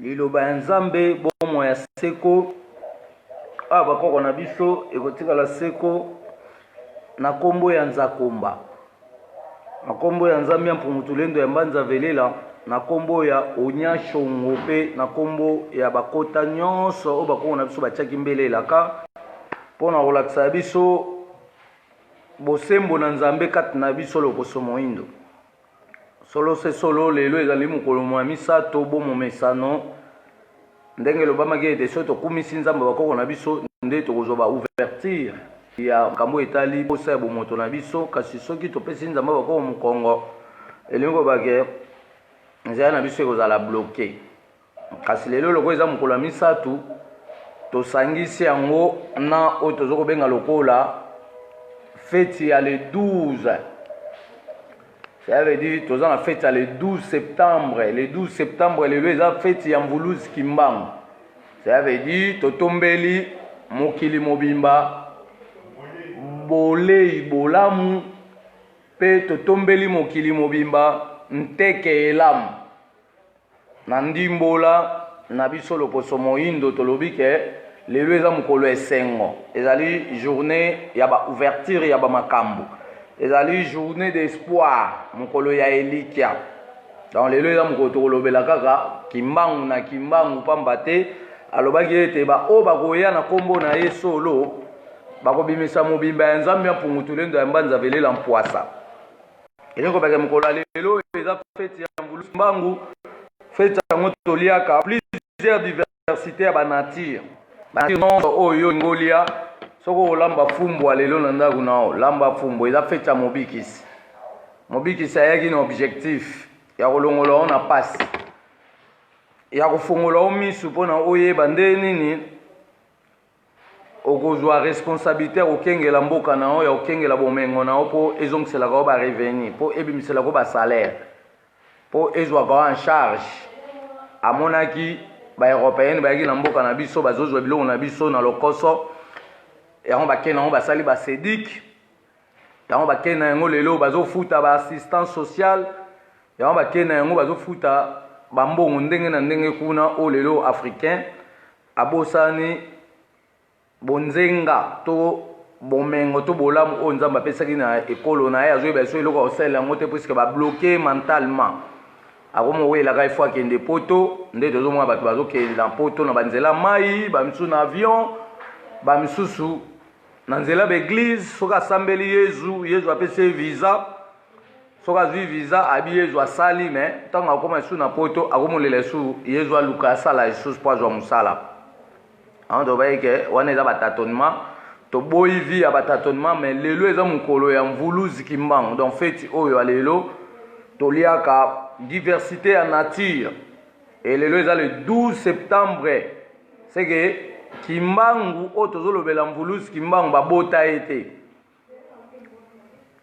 liloba ya nzambe bomo ya seko bakoko na biso ekotikala seko na kombo ya nzakomba, na kombo ya nzambe ya mpungutulendo ya mbanza velela, na kombo ya onyashongo mpe na kombo ya bakota nyonso oyo bakoko na biso batiaki mbele elaka mpona kolakisa biso bosembo na nzambe kati na biso lokoso moindo. Solo se solo lelo ezali mokolo mwa misato bomomesano ndenge elobamaki ete soki tokumisi nzambe bakoko na biso nde tokozwa baouverture ya makambo etali posa ya bomoto na biso. Kasi soki topesi nzambe bakoko mokongo elingi kobake nzela na biso ekozala bloke. Kasi lelo loko eza mokolo ya misato tosangisi yango na oyo tozokobenga lokola feti ya le 12. Ça veut dire que la fête le 12 septembre. Le 12 septembre, le fête ya Mvuluzi Kimbangu. Ça veut dire que tombeli mokili mobimba bolei bolamu pe tombeli mokili mobimba nteke elamu na ndimbola na biso loposo moindo tolobi ke lelo eza mokolo esengo, ezali journée ya ba ouverture ya ba makambo, ezali journée d'espoir, mokolo ya elikia. Donc lelo eza mokolo tokolobela kaka kimbangu na kimbangu pamba te alobaki ete o bakoya na kombo na ye solo bakobimisa mobimba ya nzambe ya mpungutulendo ya mbanza velela mpwasa. Elingi kobake mokolo ya lelo eza fete ya Mvuluzi Kimbangu, fete yango toliaka plusieurs diversité ya banature nyonso oyo ngolia. Soko olamba fumbo lelo na ndako nao lamba fumbo eza fete ya mobikisi. Mobikisi ayaki na objectif ya kolongola na pasi ya kofungola misu mpona oyeba nde nini okozwa responsabilité ya kokengela mboka nao, ya kokengela bomengo nao mpo ezongiselaka ba revenu, mpo ebimiselaka ba salaire, mpo ezwaka en charge. Amonaki ba européenne bayaki na mboka na biso bazozwa biloko na biso na lokoso yango bakena yango basali basedik yango bakena yango lelo bazofuta baassistance sociale yango bakena yango bazofuta bambongo ndenge na ndenge kuna o lelo africain abosani bonzenga to bomengo to bolamu oyo nzambe apesaki na ekolo na ye azoyeba eso eloko akosalela yango te puisque babloke mentalement akomowelaka ifo akende poto nde tozomona bato bazokende na poto na banzela mai, bamisusu na avion, bamisusu na nzela baeglise. Soki asambeli yezu apesi ye visa, soki azwi visa abi yezu asali, me ntango akoma esu na poto akomolela esu yezu aluka asala lisusu mpo azwa mosala. Ango tobayike wana eza batatonnement, toboyi vi ya batatonnement. Me lelo eza mokolo ya Mvuluzi Kimbangu, donc feti oyo ya lelo toliaka diversité ya nature. Et lelo eza le 12 septembre. C'est que Kimbangu oyo tozolobela Mvuluzi Kimbangu babota ete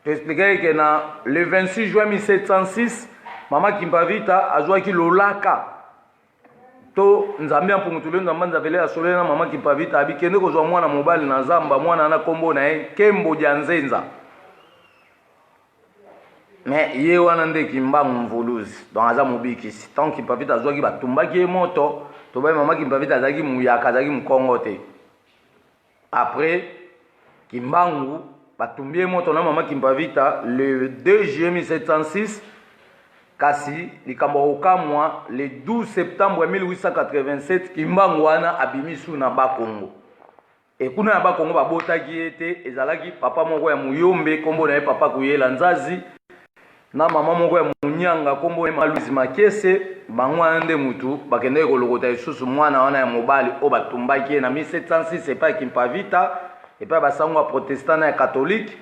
toexplike ke na le 26 juin 1706 mama Kimpavita azwaki lolaka to nzambe ya mpungutulendo ya mbanza velela asoleli na mama Kimpavita abikende kozwa mwana mobali na zamba, mwana na kombo na ye Kembo dia Nzenza. Mais ye wana nde Kimbangu Mvuluzi, donc aza mobikisi. Tant Kimpavita azwaki batumbaki ye moto tobai mama Kimpavita azalaki muyaka, azalaki mkongo te. Après Kimbangu batumbi ye moto na mama Kimpavita le 2 juillet 1706. Kasi likambo okamwa le 12 septembre 1887 Kimbangu wana abimisu na Bakongo. E kuna na Bakongo babotaki ete ezalaki papa moko ya Muyombe kombo na ye papa Kuyela Nzazi na mama moko ya Munyanga kombo na Louise Makese. Bango ande mutu bakende kolokota lisusu mwana wana ya mobali o batumbaki na 1706 epai Kimpavita epai basango ya protestant na ya catholique.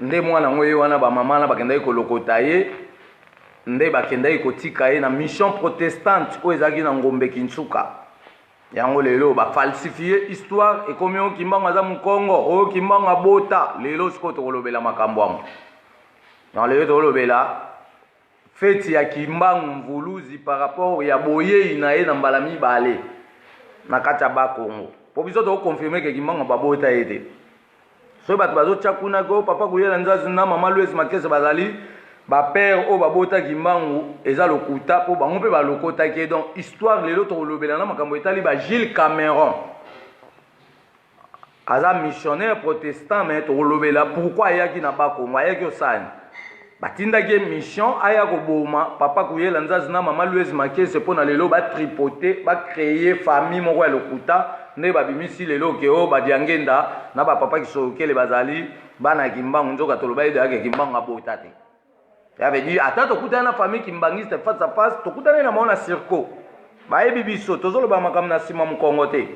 Nde mwana ngoye wana ba mama na bakende kolokota ye, nde bakende kotika ye na mission protestante o ezaki na Ngombe Kinsuka. Yango lelo ba falsifier histoire ekomi o Kimbangu aza mukongo o Kimbangu abota. Lelo siko tokolobela makambo yango. Dans lelo tokolobela feti ya Kimbangu Mvuluzi par rapport ya boyei na ye na mbala mibale na kati ya Bakongo. Po biso tokonfirme ke Kimbangu babota ete so bato bazotia kuna ko papa Kuyela Nzazi na mama Louise Makese bazali ba père o babota kimbangu eza lokuta po bango pe ba lokota ki donc histoire lelo to lobela na makambo etali ba Gilles Cameron aza missionnaire protestant mais to lobela pourquoi ayaki na bakongo ayaki osani batindaki mission aya koboma papa kuyela nzazi na mama Louise Makese pona lelo ba tripoter ba créer famille moko ya lokuta nde babimisi lelo ke o badiangenda na ba papa kisokele bazali bana kimbangu nzoka toloba ide yake kimbangu abota te. Ça veut dire ata tokutana na famille kimbangiste face à face tokutana na maona circo bayebi biso tozoloba makambo na sima mukongo te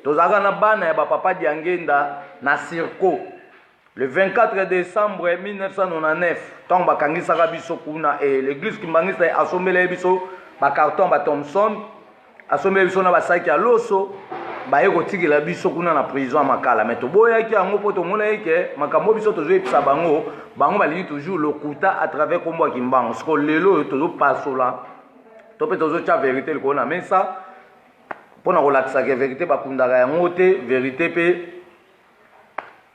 tozaka na bana ya bapapa diangenda na circo le 24 décembre 1999 tant bakangisaka biso kuna l'église kimbangiste asombela biso bacarton ba Thomson asombela biso na basaki ya loso baye kotikela biso kuna na prison ya makala mais toboyaki yango po tomona eke makambo biso tozoyebisa bango balingi toujours lokuta à travers kombo ya kimbangu siko lelo tozopasola to mpe tozotya vérité likolo na mesa mpona kolakisaka vérité bakundaka yango te vérité mpe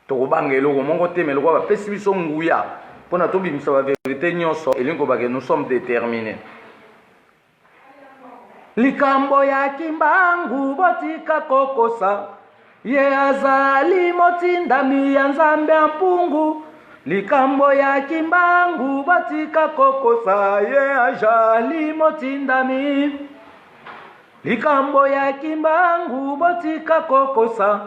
tokobanga eloko moko te me lokola bapesi biso nguya mpona tobimisa bavérité nyonso elingi kobake nous sommes déterminés. Likambo ya kimbangu botika kokosa ye azali motindami ya nzambe ya mpungu. Likambo ya kimbangu botika kokosa ye azali motindami. Likambo ya kimbangu botika kokosa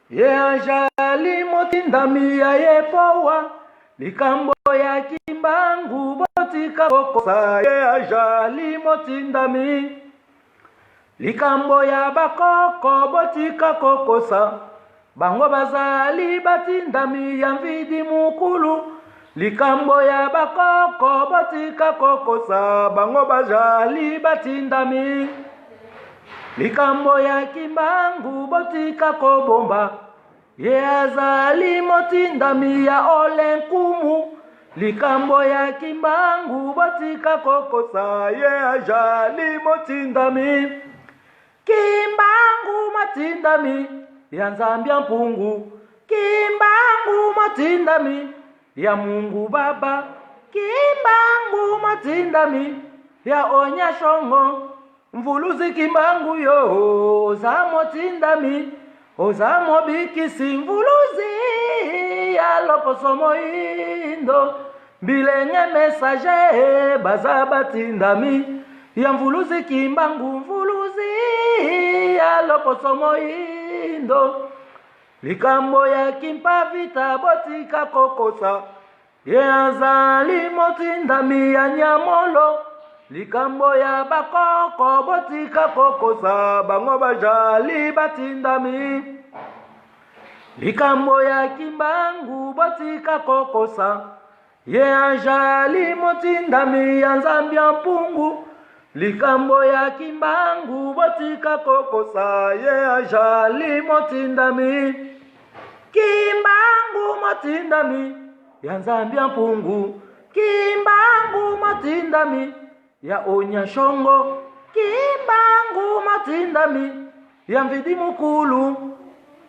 ye azali motindami ya yepowa. Likambo ya kimbangu botika kokosa ye azali motindami. Likambo ya bakoko botika kokosa bango bazali batindami ya mvidi mukulu. Likambo ya bakoko botika kokosa bango bazali batindami. Likambo ya kimbangu botika kobomba ye azali motindami ya olenkumu. Likambo ya kimbangu botika kokosa ye azali motindami. Kimbangu matindami ya nzambi ya mpungu. Kimbangu matindami ya Mungu Baba. Kimbangu matindami ya Onyashongo. Mvuluzi kimbangu yo oza motindami oza mobikisi mvuluzi ya loposomo indo. Bilenge messager baza batindami ya mvuluzi kimbangu mvuluzi ya loposomo indo. Likambo ya kimpavita botika kokosa ye azali motindami ya Nyamolo. Likambo ya bakoko botika kokosa bango bajali batindami. Likambo ya kimbangu botika kokosa ye azali motindami ya nzambi ya mpungu. Likambo ya kimbangu botika kokosa ye azali motindami. Kimbangu motindami ya nzambi ya mpungu. Kimbangu motindami ya Onyashongo. Kimbangu motindami ya mvidi mukulu.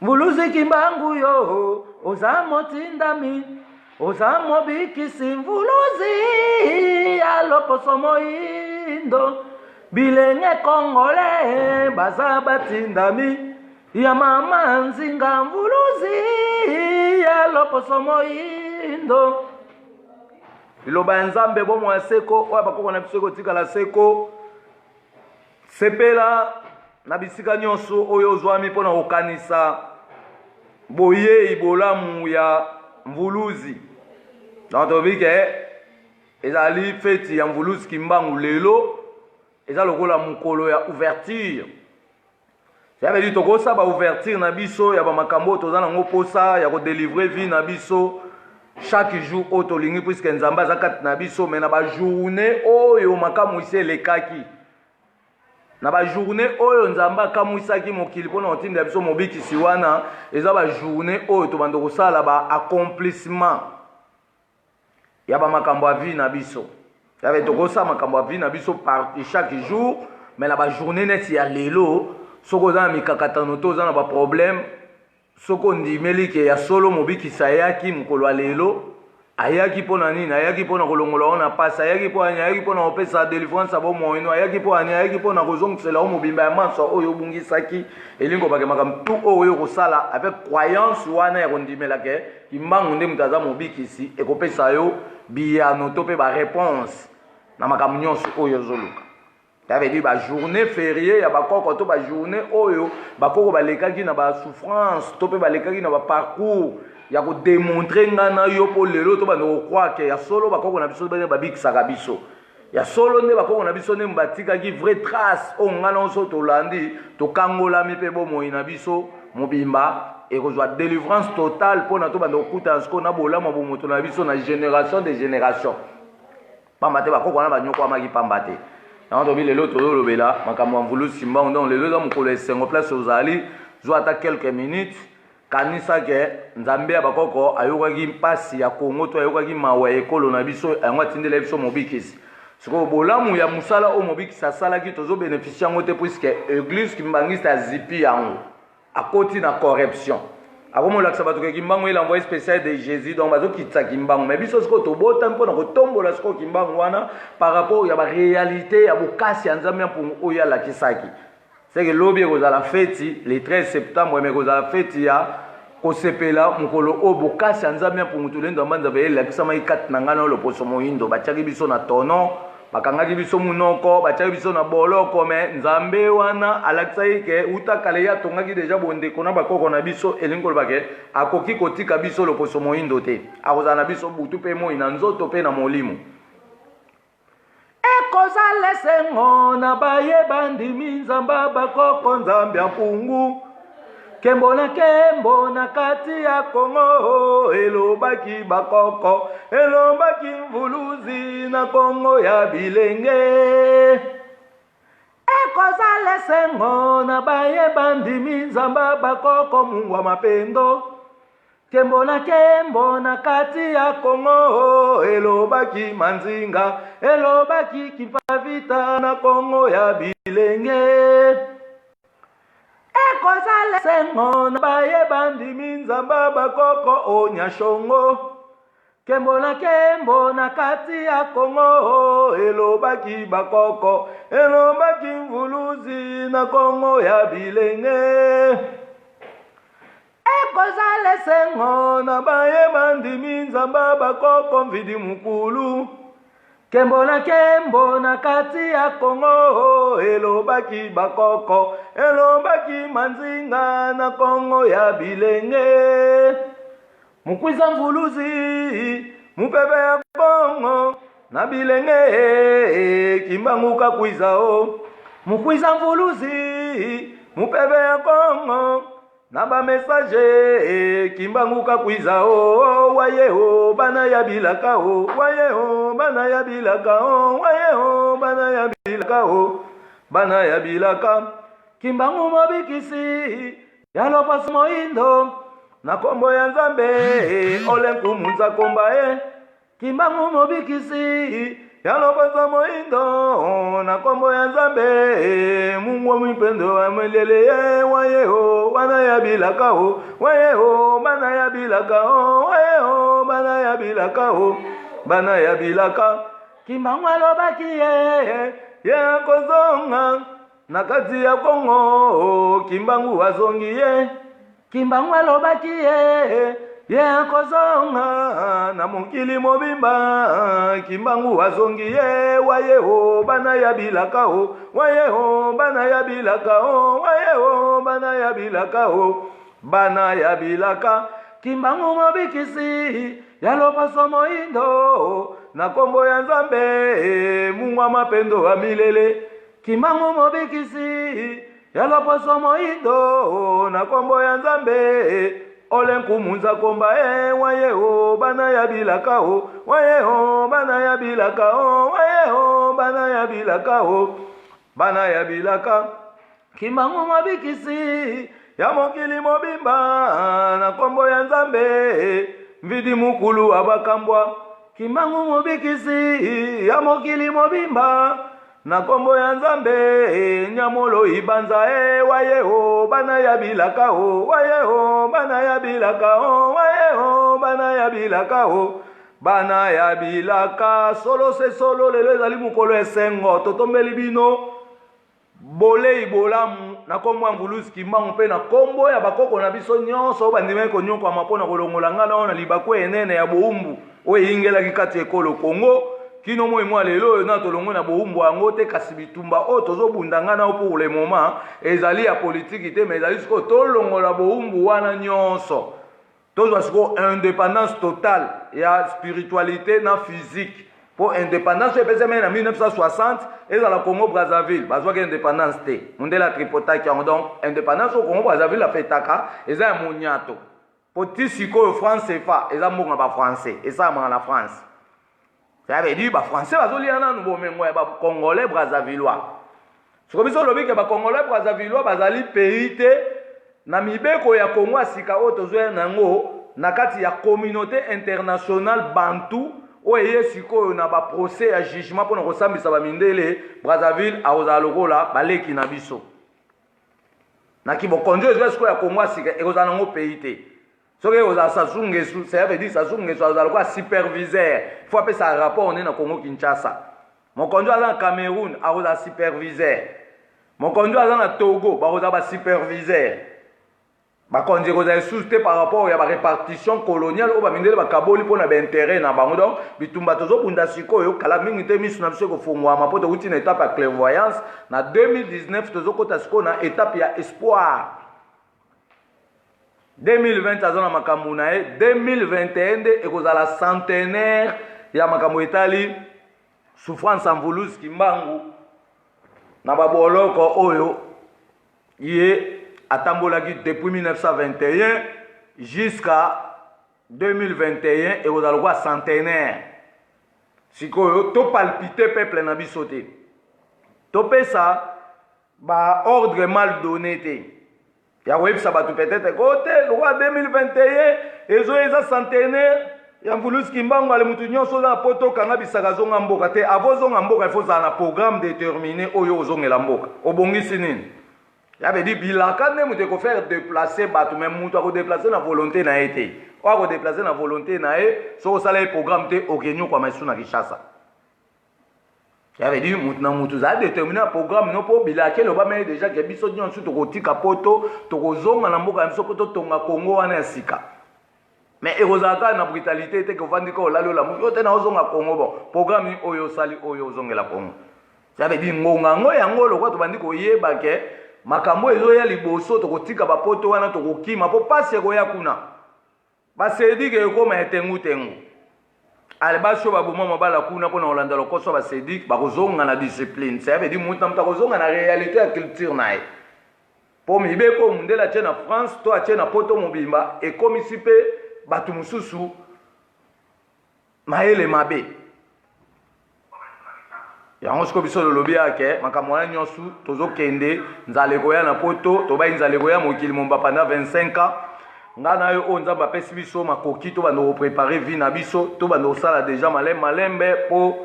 Mvuluzi kimbangu yo oza motindami oza mobikisi mvuluzi ya loposomo indo. Bilenge Kongole baza batindami ya mama nzinga mvuluzi ya loposomo indo. Iloba nzambe bomo ya seko oya bakoko na biso kotikala seko sepela na bisika nyonso oyo ozwami mpona kokanisa boyei bolamu ya mvuluzi. Donc tobike ezali feti ya mvuluzi kimbangu lelo eza lokola mukolo ya ouverture. Ça veut dire tokosa ba ouverture na biso ya ba makambo toza nango posa ya ko délivrer vie na biso chaque jour otolingi puisque nzamba zakati na biso mais na ba journée oyo makamu ise lekaki. Na ba journée oyo nzamba kamuisaki mokili pona otinda biso mobikisi wana eza ba journée oyo to bando kosala ba accomplissement ya ba makambo vie na biso. Ça veut dire tokosa makambo vie na biso par chaque jour mais na ba journée neti ya lelo soko za mikakatano to za na ba problème soko ndimeli ke ya solo mobikisa yaki mukolo lelo ayaki pona nini ayaki pona kolongola ona pasi ayaki pona kopesa délivrance abo moino ayaki po ani ayaki pona kozongisela o mobimba ya manso oyo obungisaki elingo bakemaka mtu oyo kosala avec croyance wana ya kondimela ke kimbangu nde moto aza mobikisi ekopesa yo biyano to mpe baréponse na makambo nyonso oyo ozoluka ça veut dire bajournée férié ya bakoko to bajournée oyo bakoko balekaki na basouffrance to mpe balekaki na baparcours ya kodémontrer nga na yo mpo lelo to banda kokroire ke ya solo bakoko na biso bane babikisaka biso ya solo nde bakoko na biso nde batikaki vraie trace oyo nga nyonso tolandi tokangolami mpe bomoi na biso mobimba ekozwa délivrance totale mpona to banda kokutana sikoyo na bolamu ya bomoto na biso na génération de génération pamba te bakoko wana banyokwamaki pamba te yango tobi lelo tozolobela makambo ya mvulu simbango donc lelo eza mokolo esengo place ozali zwa ata quelques minutes kanisa ke nzambe ya bakoko ayokaki mpasi ya kongo to ayokaki mawa ya ekolo na biso yango atindela biso mobikisi sikoyo bolamu ya mosala oyo mobikisi asalaki tozobénéficie yango te puiske église kimbangisi azipi yango akoti na corruption akomolakisa bato ke kimbangu il envoyé spécial de Jésus donc bazokitisa kimbangu mais biso sikoyo tobotami mpona kotombola sikoyo kimbangu wana par rapport ya baréalité ya bokasi ya nzambe ya mpungu oyo alakisaki seke lobi ekozala feti le 13 septembre me ekozala feti ya kosepela mokolo oyo bokasi ya nzambe ya mpungu tolendo amba nzambe elakisamaki kati na ngai na loposo moyindo batiaki biso na tono bakangaki biso munoko batiaki biso na boloko me nzambe wana alakisaki ke uta kala ye atongaki deja bondeko na bakoko na biso elingi koloba ke akoki kotika biso loposo moyindo te akozala na biso butu mpe moi na nzoto mpe na molimo ekozala esengo na bayeba ndimi nzamba bakoko nzambe ya mpungu kembo na kati ya kongo elobaki bakoko elobaki mvuluzi na kongo ya bilenge ekozala esengo na bayeba ndimi nzamba bakoko mungwa mapendo kembo na kati ya kongo elobaki manzinga elobaki kimpavita na kongo ya bilenge ekozala esengo na bayeba ndimi nzamba bakoko onyashongo kembo na kati ya kongo elobaki bakoko elobaki mvuluzi na kongo ya bilenge ekozala esengo na bayeba ndimi nzamba bakoko mvidi mukulu kembo na kati ya kongo elobaki bakoko elobaki manzinga na kongo ya bilenge mukwiza mvuluzi mupepe ya kongo na bilenge kimbanguka kwiza o mukwiza mvuluzi mupepe ya kongo na bamessage kimbanguka kwiza o waye o bana ya bilaka o waye o bana ya bilaka o waye o bana ya bilaka o bana ya bilaka kimbangu mobikisi ya lopaso moindo na kombo ya nzambe olenkumunza komba e kimbangu mobikisi ya lopaso moindo na kombo ya nzambe mungu mwipendo amelele ye waye o bana ya bilaka o waye o bana ya bilaka o waye o bana ya bilaka o bana ya bilaka kimbangu alobaki ye ya kozonga na kati ya kongo kimbangu azongi ye kimbangu alobaki ye akozonga na mokili mobimba kimbangu azongi ye waye o bana ya bilaka o waye o bana ya bilaka o waye o bana ya bilaka o bana ya bilaka kimbangu mobikisi ya lopaso moindo na kombo ya nzambe mungwa mapendo wa milele kimbangu mobikisi ya loposo moindo na kombo ya nzambe olenkumunza komba e waye o bana ya bilaka o waye o bana ya bilaka o waye o bana ya bilaka o bana ya bilaka kimbangu mobikisi ya mokili mobimba na kombo ya nzambe mvidi mukulu abakambwa kimbangu mobikisi ya mokili mobimba na kombo ya nzambe nyamolo ibanza e waye o bana ya bilaka o waye o bana ya bilaka o waye o bana ya bilaka o bana ya bilaka solo se solo lelo ezali mokolo esengo totombeli bino bolei bolamu na kombo ya Mvuluzi Kimbangu mpe na kombo ya bakoko na biso nyonso bandimaki konyokwama mpo na kolongola nga na libaku enene ya boumbu oyo eyingelaki kati ekolo Kongo kino moi mwa lelo oyo na tolongo na boumbu yango te kasi bitumba oyo tozobunda nga na pour le moment ezali ya politiki te mais ezali sikoyo tolongola boumbu wana nyonso tozwa sikoyo indépendance totale ya spiritualité na physique pour indépendance epesami na 1960 ezala Congo Brazzaville bazwaki indépendance te mundela tripotaki yango donc indépendance au Congo Brazzaville afetaka eza ya monyato po ti sikoyo France CFA eza mbongo ba français esalamaka na France ça veut dire ba français bazolia nanu bomengo ya ba congolais brazzavillois siko biso lobi ke ba congolais brazzavillois bazali pays te na mibeko ya Congo asika oyo tozwa nango na kati ya communauté internationale bantu oye sikoyo na ba procès ya jugement pour na kosambisa ba mindele Brazzaville aozala lokola baleki na biso na kibokonjo ezwa sikoyo ya Congo asika ekozala nango pays te soki ekozala Sassou Nguesso ça veut dire Sassou Nguesso azala lokola superviseur faut apesa rapport on est na Congo Kinshasa mokonjo aza na Cameroun akozala superviseur mokonjo aza na Togo bakozala ba superviseur bakonzi ekozala sous te par rapport ya ba répartition coloniale oyo bamindele bakaboli mpo na baintérêt na bango donc bitumba tozobunda sikoyo kala mingi te miso na biso ekofungwama mpo tokuti na étape ya clairvoyance na 2019 tozokota sikoyo na étape ya espoir 2020 aza na makambo na ye 2021 nde ekozala centenaire ya makambo etali souffrance ya Mvuluzi Kimbangu na baboloko oyo ye atambolaki depuis 1921 jusqu'à 2021 et aux allois centenaire sikoyo to palpiter peuple na biso te to pesa ba ordre mal donné te ya koyebisa bato peut-être kote lokwa 2021 eza centenaire ya Mvuluzi Kimbangu ale mutu nyonso oza na poto okanga bisaka zonga mboka te avozonga mboka ifo ozala na programme déterminé oyo ozongela mboka obongisi nini ya veut dire bilaka nde mutu ekofaire déplacer bato mais mutu akodéplacer na volonté na ye te oyo akodéplacer na volonté na ye soki osala ye programme te okenyokwama esu na Kinshasa ya veut dire mutu na mutu ozala déterminé na programme no mpo bilaka elobama ye déjà ke biso nyonso tokotika poto tokozonga na mboka ya biso mpo totonga Kongo wana ya sika mais ekozala kaka na brutalité te ke ovandi ka olali olamu yo te na ozonga Kongo bon programme oyo osali oyo ozongela Kongo ya veut dire ngongango yango lokwa tobandi koyeba ke makambo ezoya liboso tokotika bapoto wana tokokima po pasi ekoya kuna basedike ekoma etengu-tengu ale basio baboma mabala kuna mpona kolanda lokoso basedike bakozonga na discipline ça veut dire mutu na mutu akozonga na réalité ya culture na ye mpo mibeko mundele atie na France to atie na poto mobimba ekomisi mpe bato mosusu mayele mabe yango siko biso lolobi yake makambo wana nyonso tozokende nzala ekoya na poto tobai nzala ekoya mokili momba pendant 25 ans nga na yo oyo nzambe apesi biso makoki to bando koprépare vie na biso to bando kosala deja malembe mpo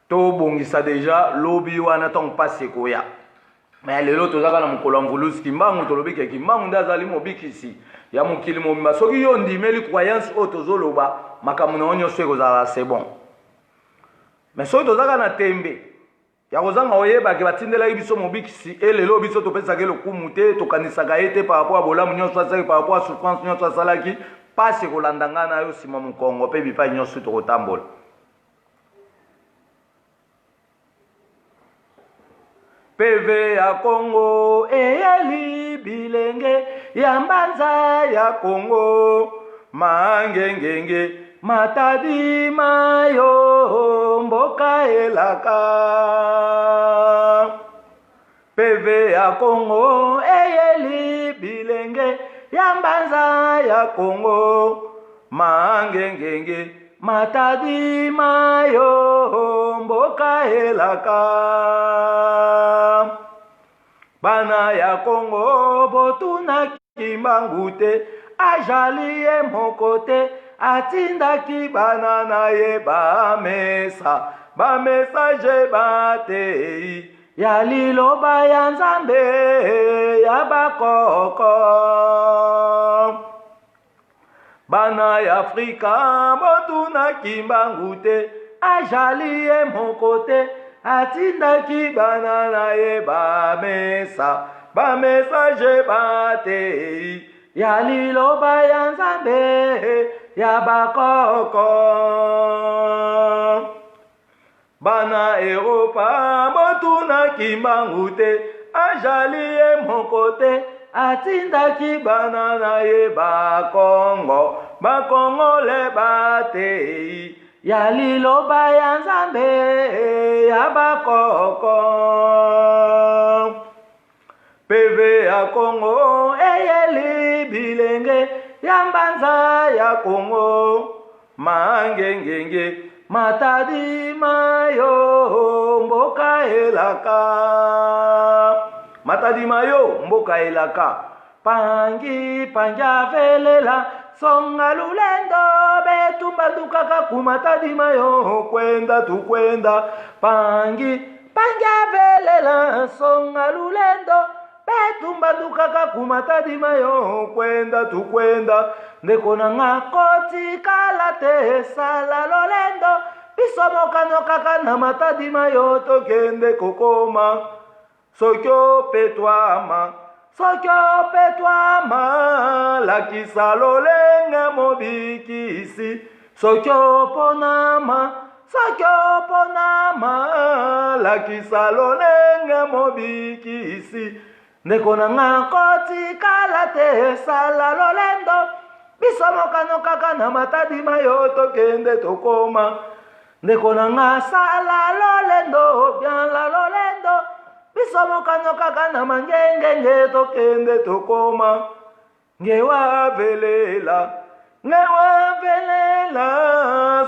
tobongisa deja lobi wana ntango mpasi ekoya mais lelo tozaka na mokolo ya Mvuluzi Kimbangu tolobi ke Kimbangu nde azali mobikisi ya mokili mobimba soki yo ndimeli croyance oyo tozoloba makambo na yo nyonso ekozala c'est bon mais soki tozaka na tembe ya kozanga oyebaki batindelaki biso mobikisi elelo biso topesaki lokumu te tokanisaka ye te par rapport ya bolamu nyonso asalaki par rapport ya souffrance nyonso asalaki pasi ekolanda ngai na yo nsima mokongo mpe bipai nyonso tokotambola PV ya Congo eyeli bilenge ya mbanza ya Congo mangengenge matadi mayo mboka elaka PV ya Congo eyeli bilenge ya mbanza ya Congo mangengenge matadi mayo mboka elaka bana ya Congo botuna Kimbangu te ajali ye moko te atindaki bana na ye bamesage batei ya liloba ya Nzambe ya bakoko bana ya Afrika motuna kimbangu te ajali ye moko te atindaki bana na ye bamesage batei ya liloba ya Nzambe ya bakoko. Bana Europa motuna kimbangu te ajali ye moko te atindaki bana na ye bakongole batei ya liloba ya Nzambe ya bakoko. PV ya Congo eyeli bilenge ya mbanza ya Congo mangengenge Matadi mayo mboka elaka Matadi mayo mboka elaka pangi panja velela songa lulendo betumba dukaka kumatadi mayo kwenda tukwenda pangi panja velela songa lulendo betumba dukaka kumatadi mayo kwenda tukwenda ndeko na ngakoti kalate sala lolendo bisomokano kaka na matadi mayo tokende kokoma sokyo petwama lakisa lolenga mobikisi sokyo ponama lakisa lolenga mobikisi ndeko na ngakoti kalate sala lolendo bisomokano kaka na matadi mayo tokende tokoma ndeko na nga sala lolendo biala lolendo bisomokano kaka na mangengenge tokende tokoma ngewa velela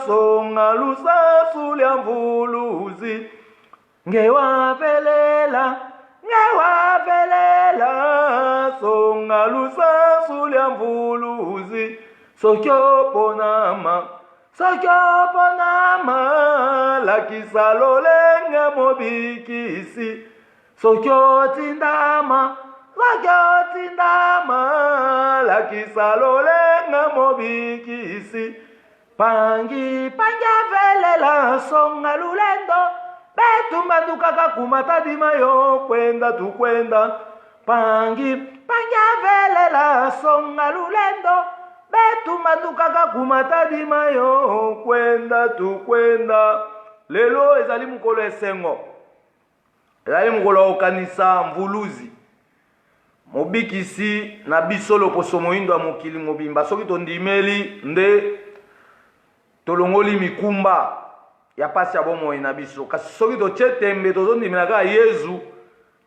songa lusasu lya mvuluzi ngewa velela songa lusasu lya mvuluzi sokyo ponama lakisa lolenga mobikisi sokyo tindama lakisa lolenga mobikisi pangi panja velela songa lulendo betumba dukaka kumatadi mayo kwenda tukwenda pangi panja velela songa lulendo betumba dukaka kumatadi mayo kwenda tukwenda. Lelo ezali mukolo esengo ezali mukolo okanisa mvuluzi mobikisi na biso loposo moyindo ya mokili mobimba soki tondimeli nde tolongoli mikumba ya pasi ya bomoi na biso kasi soki totie tembe tozondimelaka Yesu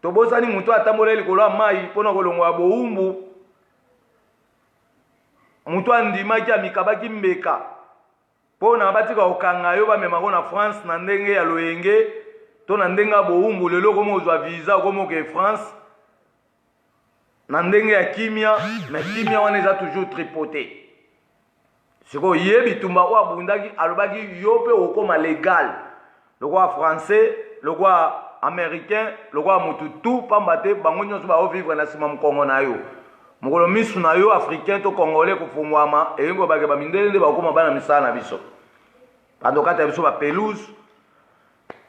tobosani mutu atambola likolo ya mai mpona kolongola boumbu mutu andimaki amikabaki mbeka mpona batika kokanga yo bamemako na France na ndenge ya loyenge to na ndenge ya boumbu lelo komo ozwa visa okomoke France na ndenge ya kimia mais kimia wana eza toujours tripoté siko ye bitumba oyo abundaki alobaki yo mpe okoma légal lokwa français lokwa américain lokwa mutu tu pamba te bango nyonso baovivre na nsima mokongo na yo mokolo misu na yo africain to congolais kofungwama eyengo bake bamindele nde bakoma bana misala na biso bando kata biso bapelouse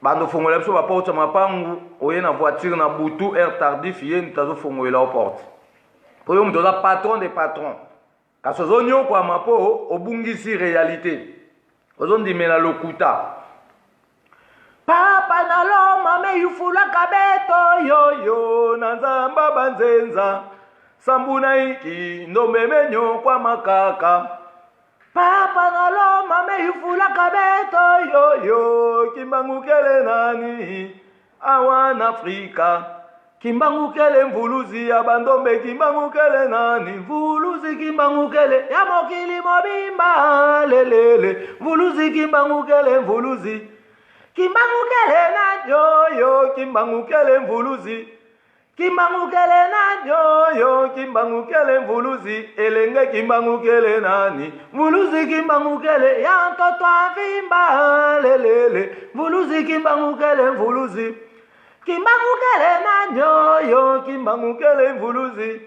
bando fongola biso baporte mapangu oye na voiture na butu air tardif ye nitazofongolela o porte po yo mutu oza patron de patron kasi ozonyokwama mpo obungisi réalité ozondimela lokuta papa na loma meyufulaka beto yoyo na nzamba banzenza sambuna iki ndombemenyo kwa makaka papa na loma meyufulaka beto yoyo kimbangukele nani awana Afrika kimbangukele mvuluzi ya bandombe kimbangukele nani mvuluzi kimbangukele ya mokili mobimba lelele mvuluzi kimbangukele mvuluzi kimbangukele na yoyo kimbangukele mvuluzi kimbangukele na yoyo kimbangukele mvuluzi elenge kimbangukele nani mvuluzi kimbangukele ya ntoto avimba lelele mvuluzi kimbangukele mvuluzi kimbangukele na yoyo kimbangukele mvuluzi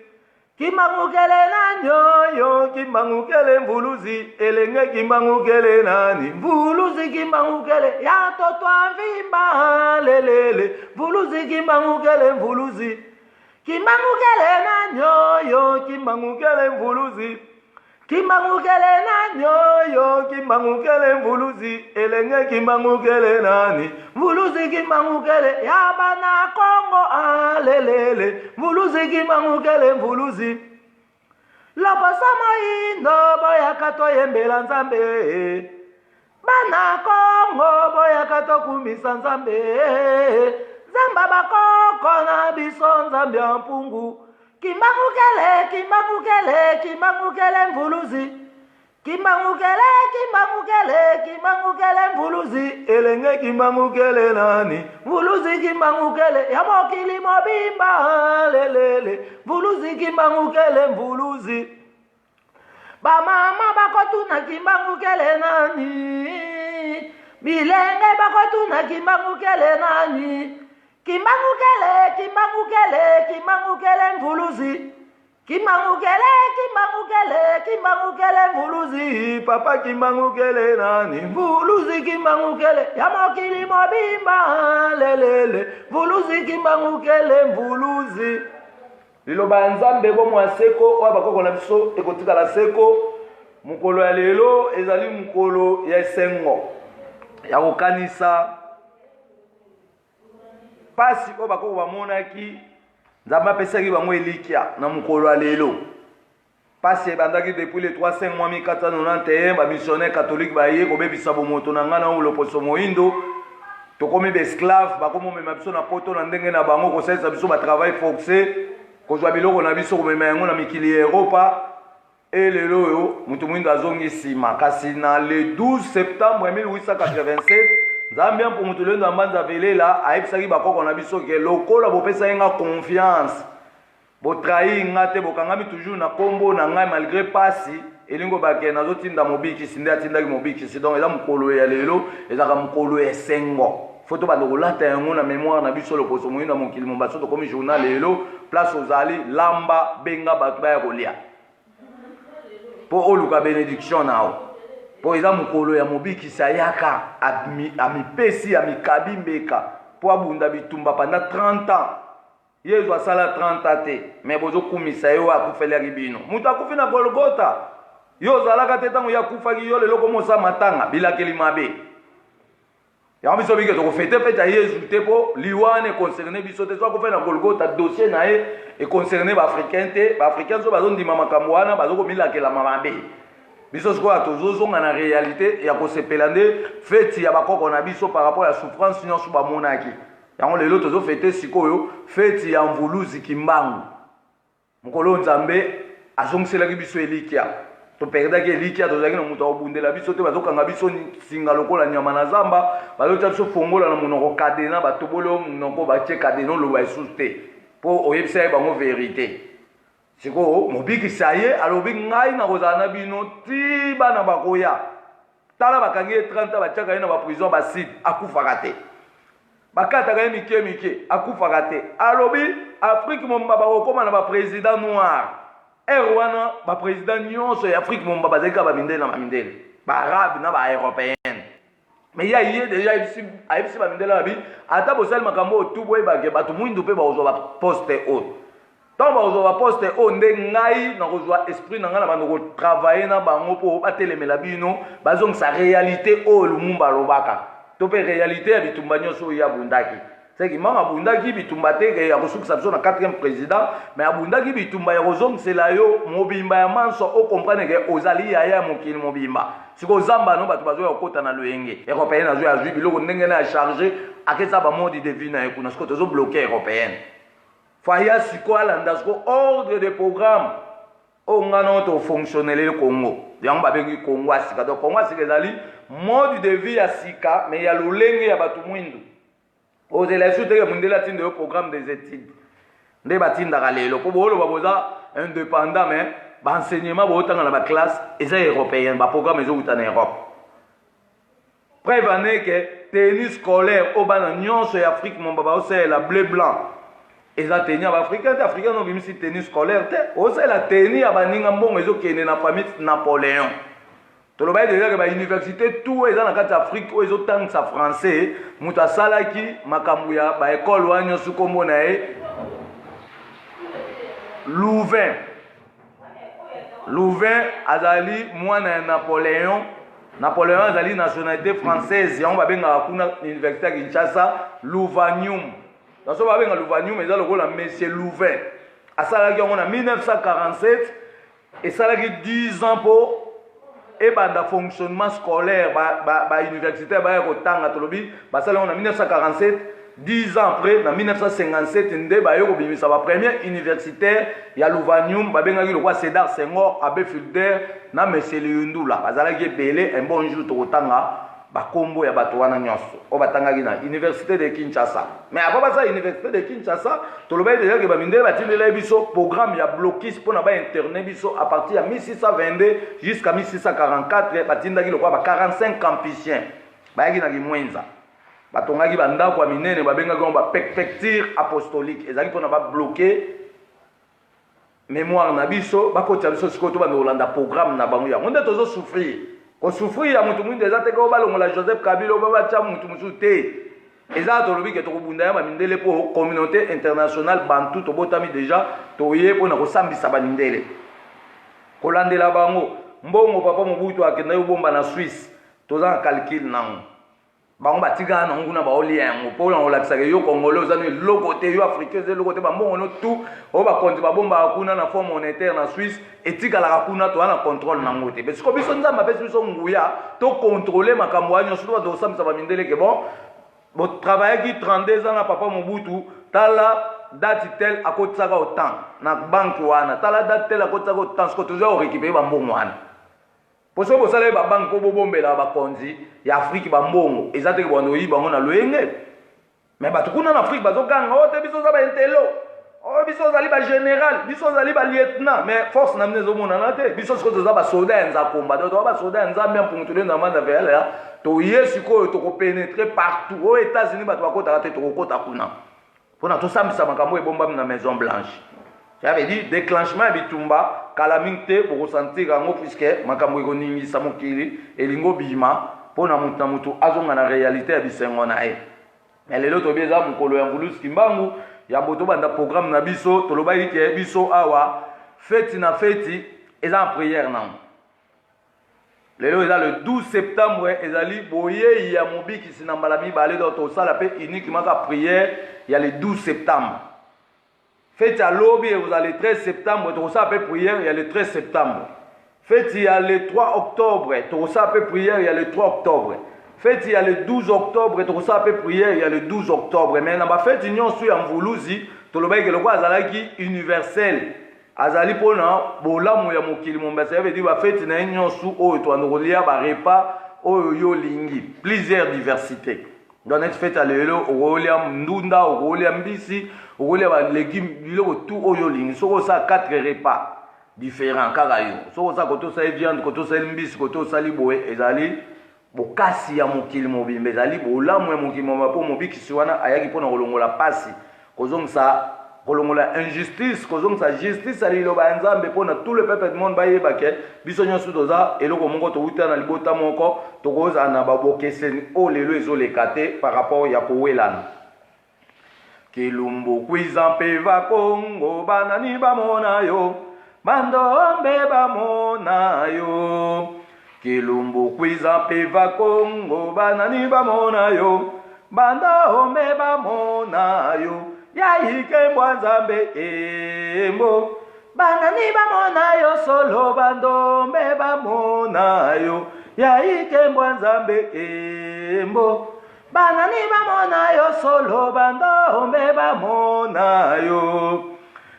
Kimbangukele na nyoyo, kimbangukele mvuluzi, elenge kimbangukele nani, mvuluzi kimbangukele, ya totwa vimba lelele, mvuluzi kimbangukele mvuluzi, kimbangukele na nyoyo, kimbangukele mvuluzi, kimbangukele na nyoyo, kimbangukele mvuluzi, elenge kimbangukele nani, mvuluzi kimbangukele, ya bana Kongo alelele, mvuluzi kimbangukele mvuluzi. Loposa moyindo boyaka toyembela Nzambe, bana Kongo boyaka tokumisa Nzambe, Nzamba bakoko na biso Nzambe ya mpungu. Kimbangukele, kimbangukele, kimbangukele mvuluzi, kimbangukele, kimbangukele, kimbangukele mvuluzi, elenge kimbangukele nani, mvuluzi kimbangukele, ya mokili mobimba lelele, mvuluzi kimbangukele mvuluzi. Bamama bakotuna kimbangukele nani, bilenge bakotuna kimbangukele nani, kimbangukele, kimbangukele, kimbangukele mvuluzi, kimbangukele, kimbangukele, kimbangukele mvuluzi, papa kimbangukele nani, mvuluzi kimbangukele, ya mokili mobimba lelele, mvuluzi kimbangukele mvuluzi. Liloba Nzambe bomwa seko oya bakoko na biso ekotikala seko. Mukolo ya lelo ezali mukolo ya esengo ya kokanisa pasi oyo bakoko bamonaki Nzambe apesaki bango elikya na mukolo ya lelo. Pasi ebandaki depuis le 3-5 mois 1491 bamissionnaire catholique baye kobebisa bomoto na ngana oyo loposo moyindo tokomi baesclave bakomomema biso na poto na ndenge na bango kosalisa biso batravail forcé kozwa biloko na biso komema yango na mikili ya Europa. Et lelo oyo mutu moyindo azongi nsima kasi na le 12 septembre 1887 Nzambe mpo mutu lendo ambanza velela ayebisaki bakoko na biso ke lokola bopesa yenga confiance botrahi nga te bokangami toujours na kombo na ngai malgré pasi elingo bake nazotinda mobikisi nde atindaki mobikisi. Donc eza mokolo ya lelo ezaka mokolo ya esengo foto bando kolata yango na mémoire na biso loposo moyindo mokili mombaso tokomi journal lelo place ozali lamba benga bato baya kolia po oluka bénédiction nao po eza mokolo ya mobikisi ayaka amipesi amikabi mbeka po abunda bitumba pendant 30 ans. Yesu asala 30 ans te mais bozokumisa yo akufelaki bino mutu akufi na Golgota yo ozalaka te ntango ye akufaki yo lelo komosa matanga bilakeli mabe yango biso bike tokofete fete ya Yesu te po liwane econcerne biso te so akufe na Golgota dossier na ye econcerne baafricain te baafricain so bazondima makambo wana bazokomilakela mabe. Biso sikoyo tozozonga na réalité ya kosepela nde feti ya bakoko na biso par rapport ya souffrance nyonso bamonaki yango lelo tozofete sikoyo feti ya mvuluzi kimbangu mokolo Nzambe azongiselaki biso elikya toperdaki elikya tozalaki na moto akobundela biso te bazokanga biso singa lokola nyama na zamba bazotya biso fongola na monoko kadena batoboli oyo monoko batie kadena oloba esusu te mpo oyebisa ye bango verité. Siko mobikisa ye alobi ngai nakozala na bino ti bana bakoya tala bakangi ye 30 ans batiaka ye na baprison baside akufaka te bakataka ye mike mike akufaka te alobi Afrique momba bakokoma na baprésident noir wana baprésident nyonso ya Afrique momba bazalika bamindele na bamindele baarabe na baeuropéenne mais ya ye deja ayebisi bamindele babi ata bosali makambo oyo tu boyebake bato mwindu mpe bakozwa baposte oyo ntango bakozwa baposte oyo nde ngai nakozwa esprit na ngai na bando kotravaille na bango mpo batelemela bino bazongisa réalité oyo Lumumba alobaka to mpe réalité ya bitumba nyonso oyo abundaki seki mama abundaki bitumba te ya kosukisa biso na 4e président mais abundaki bitumba ya kozongisela yo mobimba ya manso okomprendre ke ozali yaya ya mokili mobimba sikoyo zamba no bato bazoya kokota na loyenge européenne azoya azwi biloko ndenge na ya charge akesa bamodi de vie na ye kuna sikoyo tozobloke européenne faya sikoyo alanda sikoyo ordre de programme oyo nga no tofonctionnele Congo yango babengi Congo ya sika. Donc Congo ya sika ezali mode de vie ya sika mais ya lolenge ya bato mwindu ozela esu teke mundele atinda yo programme des études nde batindaka lelo po booloba boza indépendant mais baenseignement bootanga na baklasse eza européenne baprogramme ezowuta na Europe. Preuve ane ke tenue scolaire oyo bana nyonso ya Afrique momba baosalela bleu blanc eza teni ya africain te africain no bimisi teni scolaire te osala teni ya baninga mbongo ezokende na famille Napoléon tolobai déjà que ba université tout eza na kati ya Afrique oyo ezotangisa français moto asalaki makambo ya ba école wana nyonso kombo na ye Louvain azali mwana ya Napoléon azali nationalité française yango babengaka kuna université ya Kinshasa Louvanium naso babenga Louvanium eza lokola monsieur Louvain asalaki yango na 1947 esalaki 10 ans po ebanda fonctionnement scolaire ba université ba kotanga tolobi basala yango na 1947 10 ans après na 1957 nde bayo kobimisa ba première universitaire ya Louvanium babengaki lokwa Sédar Senghor Abbé Fulbert na monsieur Luyundula bazalaki ebele un bon jour tokotanga bakombo ya bato wana nyonso o batangaki na université de Kinshasa mais avant basa université de Kinshasa tolobai déjà que bamindele batindela biso programme ya blocus pona ba internet biso à partir de 1622 jusqu'à 1644 batindaki lokwa ba 45 campusien bayaki na kimwenza batongaki bandako ya minene babengaki ngo ba préfecture apostolique ezaki pona ba bloquer mémoire na biso bakotia biso sikoyo to banda kolanda programme na bango yango nde tozo souffrir kosouffrir ya mutu mwinde eza te ko balongola Joseph Kabila babatya mutu mosusu te eza tolobi ke tokobunda ya bamindele mpo communauté internationale bantu tobotami déjà toye mpona kosambisa bamindele kolandela bango mbongo papa Mobutu akenda yobomba na Suisse toza na calcul nango bango batikala nango kuna baolia yango mpo na kolakisaka yo congolais oza no eloko te yo africain eza eloko te bambongo no tu oyo bakonzi babombaka kuna na fonds monétaire na Suisse etikalaka kuna toza na contrôle nango te pesiko biso nzambe apesi biso nguya tokontrôle makambo wana nyonso to bato kosambisa bamindele ke bon botravaillaki 32 ans na papa Mobutu tala date tel akotisaka autant na banque wana tala date tel akotisaka autant siko toza korécupere bambongo wana po so bosala ba banque po bobombela bakonzi ya Afrique bambongo eza te bwana oyi bango na loyenge mais bato kuna na Afrique bazokanga o te biso za ba intelo o biso zali ba général biso zali ba lieutenant mais force na mnezo mona na te biso siko za ba soldat ya nzakomba to ba soldat ya nzambe mpungutule na manda vela to yesu ko to ko pénétrer partout aux États-Unis bato bakota te to kokota kuna pona to sambisa makambo ebomba na Maison Blanche. Ça veut dire déclenchement bitumba calamité pour ressentir en puisque makambo ekoningisa mokili elingo bima pona mutu azonga na réalité ya bisengo na e mais lelo to bieza mukolo ya ngulusi kimbangu ya boto banda programme na biso to lobaki ke biso awa fête na fête eza en prière nan lelo eza le 12 septembre ezali boye ya mobiki sinambala mibale do to sala pe uniquement ka prière il y a le 12 septembre. Faites à lobby et vous allez le 13 septembre, tout ça après prière, il y a le 13 septembre. Faites il y a le 3 octobre, tout ça après prière, il y a le 3 octobre. Faites il y a le 12 octobre, tout ça après prière, il y a le 12 octobre. Mais dans la fête union sur en Voulouzi, tout le monde qui azalaki universel. Azali pona bolamu ya mokili momba ça veut dire la fête na union sous o to anolia ba repas o yo lingi, plusieurs diversités. Dans notre fête à l'élo, au Rolia Ndunda, au Rolia Mbisi, au Rolia légumes, tout au yoling. Sur ça, 4 repas différents, karayo. Sur ça, quand on s'est viande, quand on s'est mbisi, quand on s'est liboué, et zali, bon, kasi ya mokili mobi, mais zali, bon, là, moi, mokili mobi, pour mobi, qui soit là, ayaki pour nous la passe. Kozong ça, kolongola injustice, kozong sa justice, ali lo ba nzambe pour tout le peuple du monde baye baké, biso nyosu doza, eloko mongo to uta na libota moko, to koza na babokeseni o lelo ezolekate par rapport ya kowelana. Kilumbu kwizampe va Kongo banani bamona yo, bandombe bamona yo. Kilumbu kwizampe va Kongo banani bamona yo, bandombe bamona yo. Yaike mwanzambe embo banani bamona yo solo bandombe bamona yo. Yaike mwanzambe embo banani bamona yo solo bandombe bamona yo.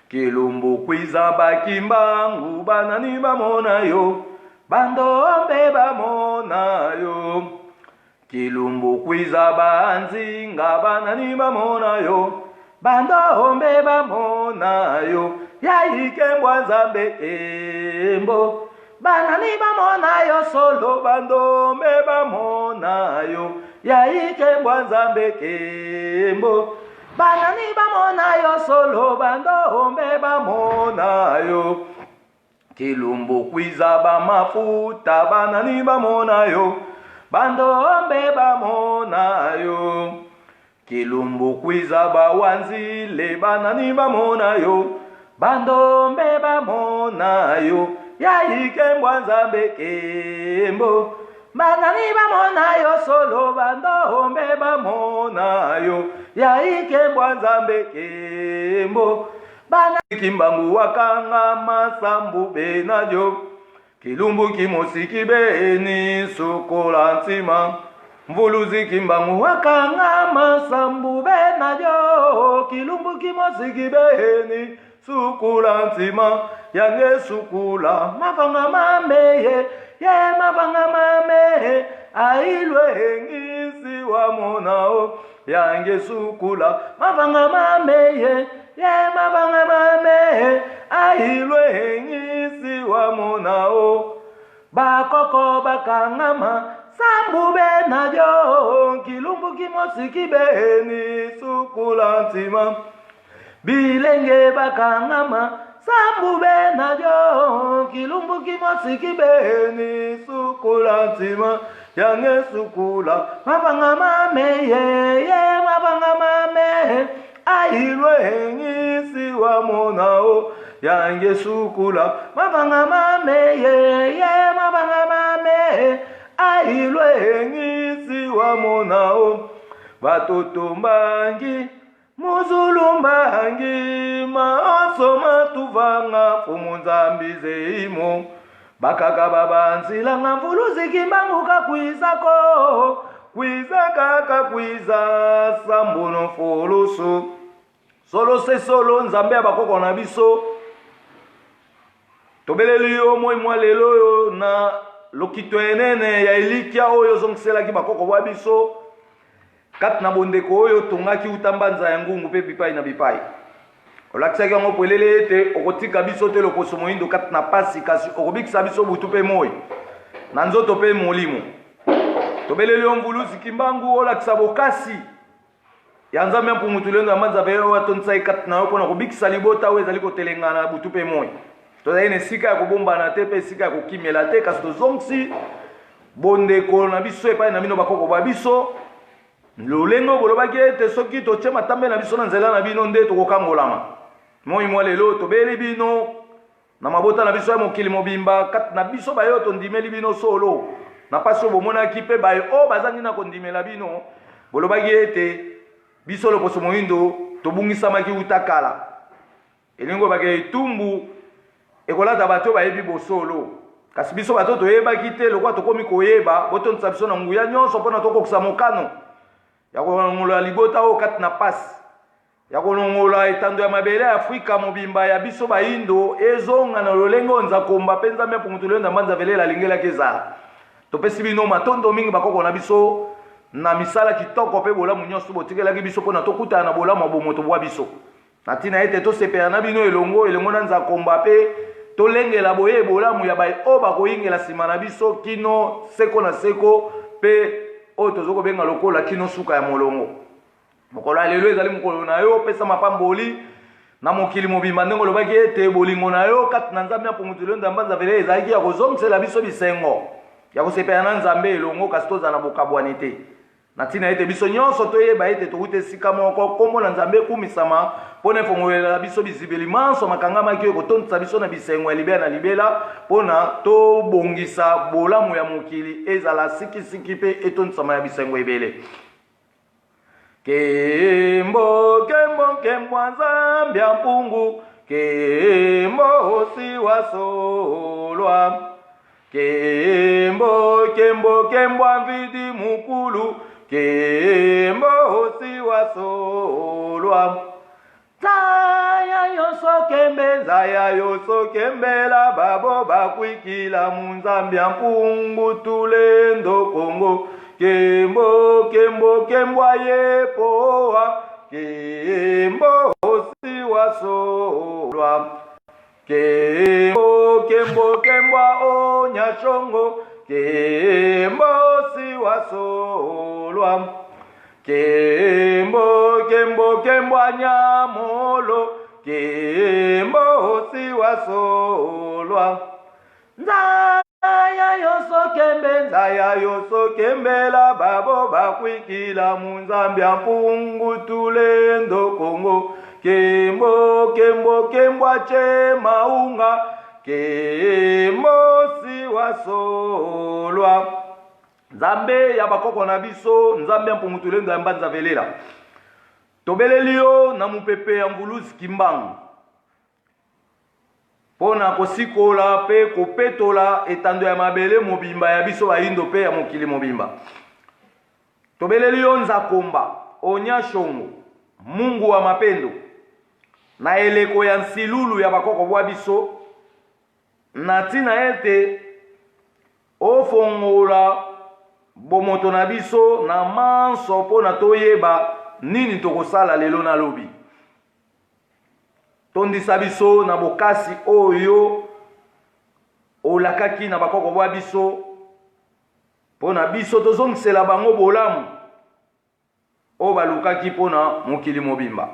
Kilumbu kwizamba kimbangu banani bamona yo, bandombe bamona yo. Kilumbu kwizamba nzinga banani bamona yo, bandombe bamona yo. Yaike mwanzambe embo banani bamona yo solo bandombe bamona yo. Yaike mwanzambe embo banani bamona yo solo bandombe bamona yo kilumbu kwiza bamafuta banani bamona yo bandombe bamona yo kilumbu kwiza bawanzile banani bamona yo bandombe bamona yo yaikembwa nzambe kembo banani bamona yo solo bandombe bamona yo yaikembwa nzambe kembo banani kimbangu wakanga masambu benajo kilumbu kimosiki beni sukola ntima mvuluzi kimbangu wakanga masambu benajo kilumbu kimosiki beni sukula ntima yange sukula mavanga mameye ye mavanga mameye ailwe ngisi wa monao yange sukula mavanga mameye ye mavanga mameye ailwe ngisi wa monao bakoko bakangama sambu benajo kilumbu kimosiki beni sukula ntima bilenge bakangama sambu benajo kilumbu kimosiki beni sukula ntima yange sukula mavanga mameye ye mavanga mameye ailwe ngisi wa monao yange sukula mavanga mameye ye mavanga mameye ailwe ngisi wa monao batoto mbangi muzulumbangi maoso matuvanga fumunzambize imo bakaka babanzilanga mvuluzi kimbanguka kwizaka kwiza sambuno fulusu solo se solo nzambe abakoko na biso tobeleli yo moi mwa lelo yo na lokito enene ya elikia oyo zongiselaki bakoko bwa biso kati na bondeko oyo tongaki utambanza ya ngungu pe bipai na bipai olakisaki yango polele ete okotika biso te loposo moyindo kati na pasi kasi okobikisa biso butu pe moi na nzoto pe molimo tobeleli yo mvuluzi kimbangu olakisa bokasi ya nzambe ya mpungutulendo ya manzambe oyo atondisaki kati na yo mpona kobikisa libota oyo ezali kotelengana na butu pe moi tozali na esika ya kobombana te pe esika ya kokimela te kasi tozongisi bondeko na biso epai na bino bakoko ba biso lolenge bolobaki ete soki totie matambe na biso na nzela na bino nde tokokangolama moi mwa lelo tobeli bino na mabota na biso ya mokili mobimba kati na biso bayo tondimeli bino solo na pasi oyo bomonaki mpe baye oyo bazangi na kondimela bino bolobaki ete biso loposo moyindo tobungisamaki uta kala elingi obaki etumbu ekolata bato bayebi bosolo kasi biso bato toyebaki te lokwa tokomi koyeba botondisa biso na nguya nyonso mpona tokokisa mokano ya kolongola libota oyo kati na pasi ya kolongola etando ya mabele ya Afrika mobimba ya biso bayindo ezonga na lolenge oyo nzakomba mpe nzambe mpungutulelo na mbanza velela alingelaki ezala topesi bino matondo mingi bakoko na biso na misala kitoko mpe bolamu nyonso botikelaki biso mpona tokutana na bolamu ya bomoto bwa biso na ntina ete tosepela na bino elongo na nzakomba mpe tolengela boye bolamu ya baye oyo bakoyingela nsima na biso kino seko na seko mpe oyo tozokobenga lokola kino suka ya molongo mokolo ya lelo ezali mokolo na yo opesa mapamboli na mokili mobimba ndenge olobaki ete bolingo na yo kati na nzambe ya mpungutulelo ya mbanza vele ezalaki ya kozongisela biso bisengo ya kosepela na nzambe elongo kasi tozala na bokabwani te na ntina ete biso nyonso toyeba ete tokuta esika moko kombo na nzambe ekumisama mpona efongolela biso bizibeli manso makangamaki oyo ekotondisa biso na bisengo ya libela na libela mpona tobongisa bolamu ya mokili ezala sikisiki mpe etondisama ya bisengo ebele kembo kembo kembo nzambe ya mpungu kembo siwa solwa kembo kembo kembo mvidi mukulu kembo siwa solwa zaya yoso kembela babo bakwikila munzambi ya mpungu tulendo kongo kembo kembo kembo yepoa kembo siwa solwa kembo kembo kembo onyashongo kembo siwa solwa kembo kembo kembo anyamolo kembo siwasolwa nzaya yoso kembela babo bakwikila munzambi ampungutule ndokongo kembo kembo kembo ache maunga kembo siwasolwa nzambe ya bakoko na biso nzambe ya mpungutule ndo ya mbanza velela tobeleli yo na mupepe ya mvuluzi kimbangu pona kosikola pe kopetola etando ya mabele mobimba ya biso bayindo pe ya mokili mobimba tobeleli yo nzakomba onya shongo mungu wa mapendo na eleko ya nsilulu ya bakoko bwa biso na tina ete ofongola bomoto na biso na manso pona toyeba nini tokosala lelo na lobi tondisa biso na bokasi oyo olakaki na bakoko bwa biso pona biso tozongisela bango bolamu o balukaki pona mokili mobimba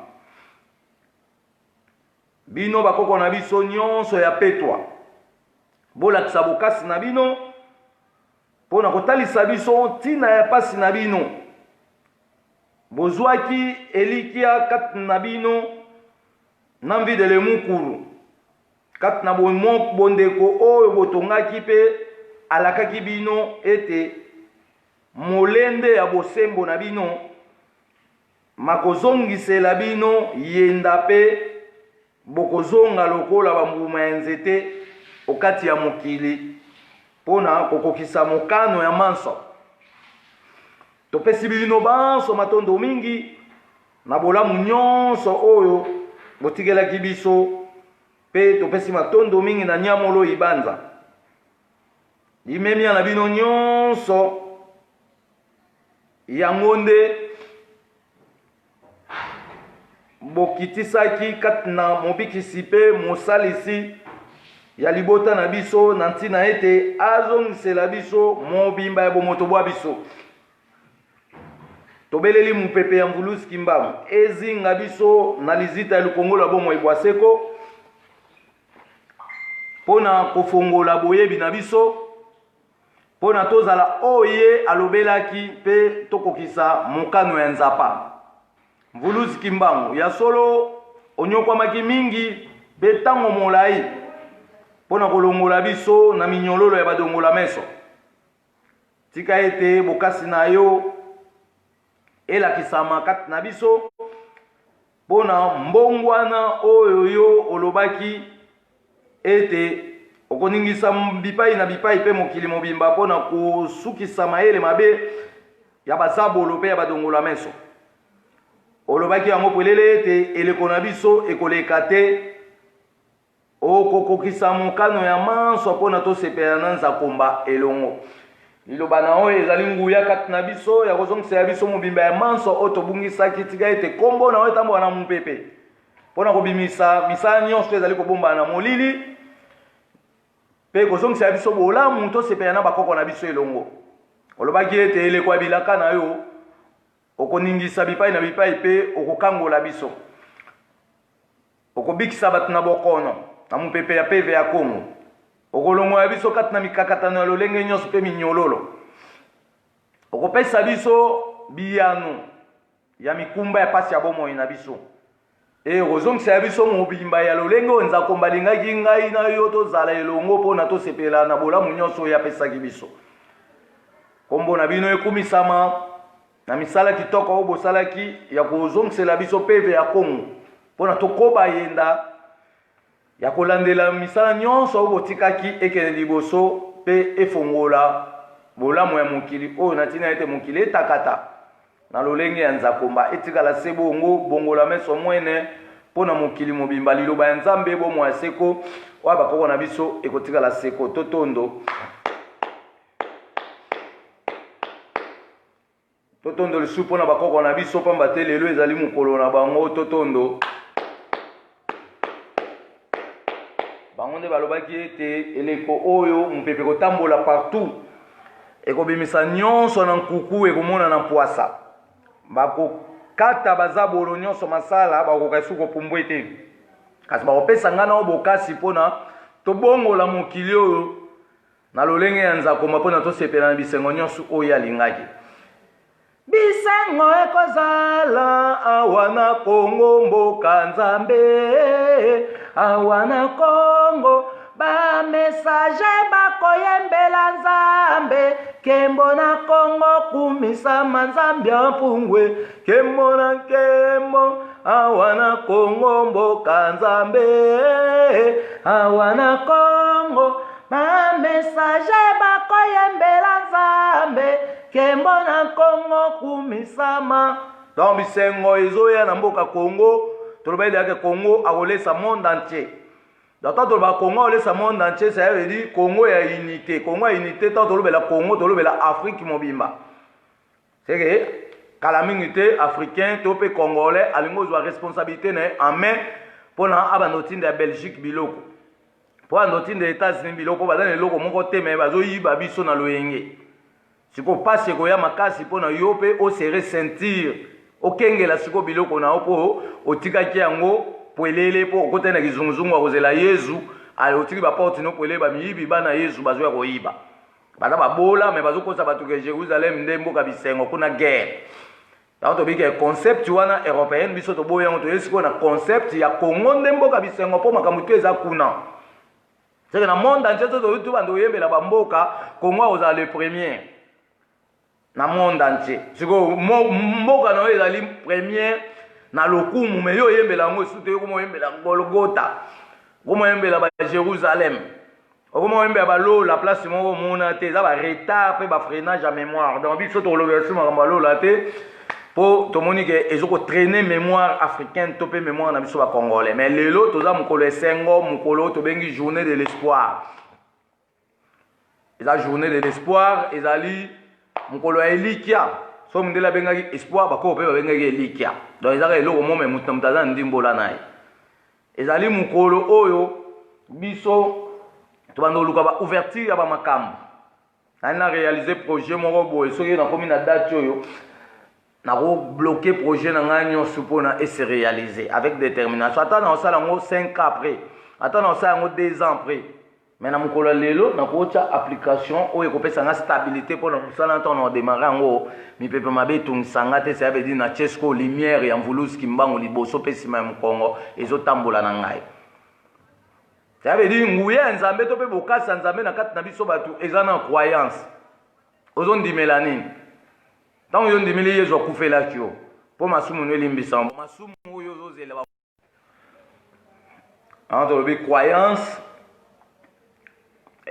bino bakoko na biso nyonso ya petwa bolakisa bokasi na bino pona kotalisa biso ntina ya pasi na bino bozwaki elikia kati na bino na mvidele mukulu kati na bondeko oyo botongaki pe alakaki bino ete molende ya bosembo na bino makozongisela bino yenda pe bokozonga lokola bambuma ya nzete okati ya mokili pona kokokisa mokano ya manso topesi bino banso matondo mingi na bolamu nyonso oyo botikelaki biso pe topesi matondo mingi na nyamolo ibanza limemia na bino nyonso yango nde bokitisaki kati na mobikisi pe mosalisi ya libota na biso na ntina ete azongisela biso mobimba ya bomoto bwa biso tobeleli mupepe ya mvuluzi kimbangu ezinga biso na lizita ya lukongola bomoi bwa seko pona kofongola boyebi na biso pona tozala oye alobelaki pe tokokisa mokano ya nzapa mvuluzi kimbangu ya solo onyokwamaki mingi pe ntango molai pona kolongola biso na minyololo ya badongola meso tika ete bokasi na yo elakisama kati na biso pona mbongwana oyo yo olobaki ete okoningisa bipai na bipai pe mokili mobimba pona kosukisa mayele mabe ya bazabolo pe ya badongola meso olobaki yango polele ete eleko na biso ekoleka te okokokisa mokano ya manso pona tosepela na nzakomba elongo liloba na oyo ezali nguya kati na biso ya kozongisela biso mobimba ya manso oyo tobungisaki tika ete kombo na oyo etambola na mopepe mpona kobimisa misala nyonso ezali kobombana na molili mpe kozongisela biso bolamu tosepela na bakoko na biso elongo olobaki ete eleko ya bilaka na yo okoningisa bipai na bipai mpe okokangola biso okobikisa bato na bokono na mopepe ya peve ya Kongo okolongola biso kati na mikakatano ya lolenge nyonso mpe minyololo okopesa biso biyano ya mikumba ya pasi ya bomoi na biso okozongisa biso mobimba ya lolenge oyo nzakomba alingaki ngai na yo tozala elongo mpona tosepela na bolamu nyonso oyo apesaki biso kombo na bino ekumisama na misala kitoko oyo bosalaki ya kozongisela biso peve ya Kongo mpona tokoba yenda ya kolandela misala nyonso oyo botikaki ekende liboso mpe efongola bolamu ya mokili oyo na ntina ete mokili etakata na lolenge ya nzakomba etikala se bongo bongola meso mwene mpona mokili mobimba liloba ya nzambe bomo ya seko oyo bakoko na biso ekotikala seko totondo lisu mpona bakoko na biso pamba te lelo ezali mokolo na bango totondo bango nde balobaki ete eleko oyo mopepe kotambola partout ekobimisa nyonso na nkuku ekomona na mpwasa bakokata baza bolo nyonso masala bakoka kopumbwe te kasi bakopesa nga na bokasi mpona tobongola mokili oyo na lolenge ya nzakoma mpona tosepela na bisengo nyonso oyo alingaki. Bisengo ekozala awa na Kongo mboka nzambe, awa na Kongo ba message bakoyembela nzambe, kembo na Kongo kumisa manzambi ampungwe, kembo na kembo awa na Kongo mboka nzambe, awa na Kongo ba message bakoyembela nzambe, kembo na Kongo kumisama. Donc bisengo ezoya na mboka Congo, toloba ke Congo akolesa monde entier. Donc tant toloba Congo akolesa monde entier, ça veut dire Congo ya unité. Congo ya unité, tant toloba la Congo, toloba la Afrique mobimba. C'est que kala minute africain, topé congolais, alingo zwa responsabilité en main pour na abandotine de Belgique biloko. Pour andotine des États-Unis biloko bazana loko moko te mais bazo yiba biso na loyenge. Siko pasi koya makasi pona yo pe o serre sentir okengela siko biloko na opo otikaki yango poelele po kotena kizunguzungu akozela Yesu ali otiki ba porte no poelele ba miyibi bana Yesu bazo ya koyiba bana babola mais bazo kosa batu ke Jérusalem ndembo ka bisengo kuna guerre. Donc to bike concept wana européenne biso to boya to yesiko na concept ya Congo ndembo ka bisengo po makamutu eza kuna. C'est que dans le monde entier to bando yembela bamboka Congo oza le premier. Na monde entier siko mboka na ezali premier na lokumu me yo yembela ngo sute ko yembela Golgotha ko yembela ba Jérusalem ko yembela ba lo la place mo mona te za ba retard pe ba freinage à mémoire donc biso to lo version ma lo la te po to monique ezoko traîner mémoire africaine to pe mémoire na biso ba congolais mais lelo to za mukolo esengo mukolo to bengi journée de l'espoir. La journée de l'espoir ezali mukolo elikia so mundela bengaki espoir bako pe bengaki elikia donc ezaka eloko mo me mutamtaza ndimbola naye ezali mukolo oyo biso to bando luka ba ouverture ya ba makambo na réaliser projet moko boye soki na komi na date oyo na ko bloquer projet na nganyo supona et se réaliser avec détermination ata na osala ngo 5 ans après ata na osala ngo 2 ans après. Mais na mukolo lelo na kocha application oyo kopesa nga stabilité pour na musala ntango na démarrer ngo mi pepe mabe tungisanga te ça veut dire na chesko lumière ya mvulusi kimbango liboso pesima ya Kongo ezotambola na ngai. Ça veut dire nguya nzambe to pe bokasa nzambe na kati na biso batu eza na croyance. Ozondimela nini? Tant yo ndimeli yezo kufela kyo. Po masumu no limbisa. Masumu oyo zozela ba. Entre le croyance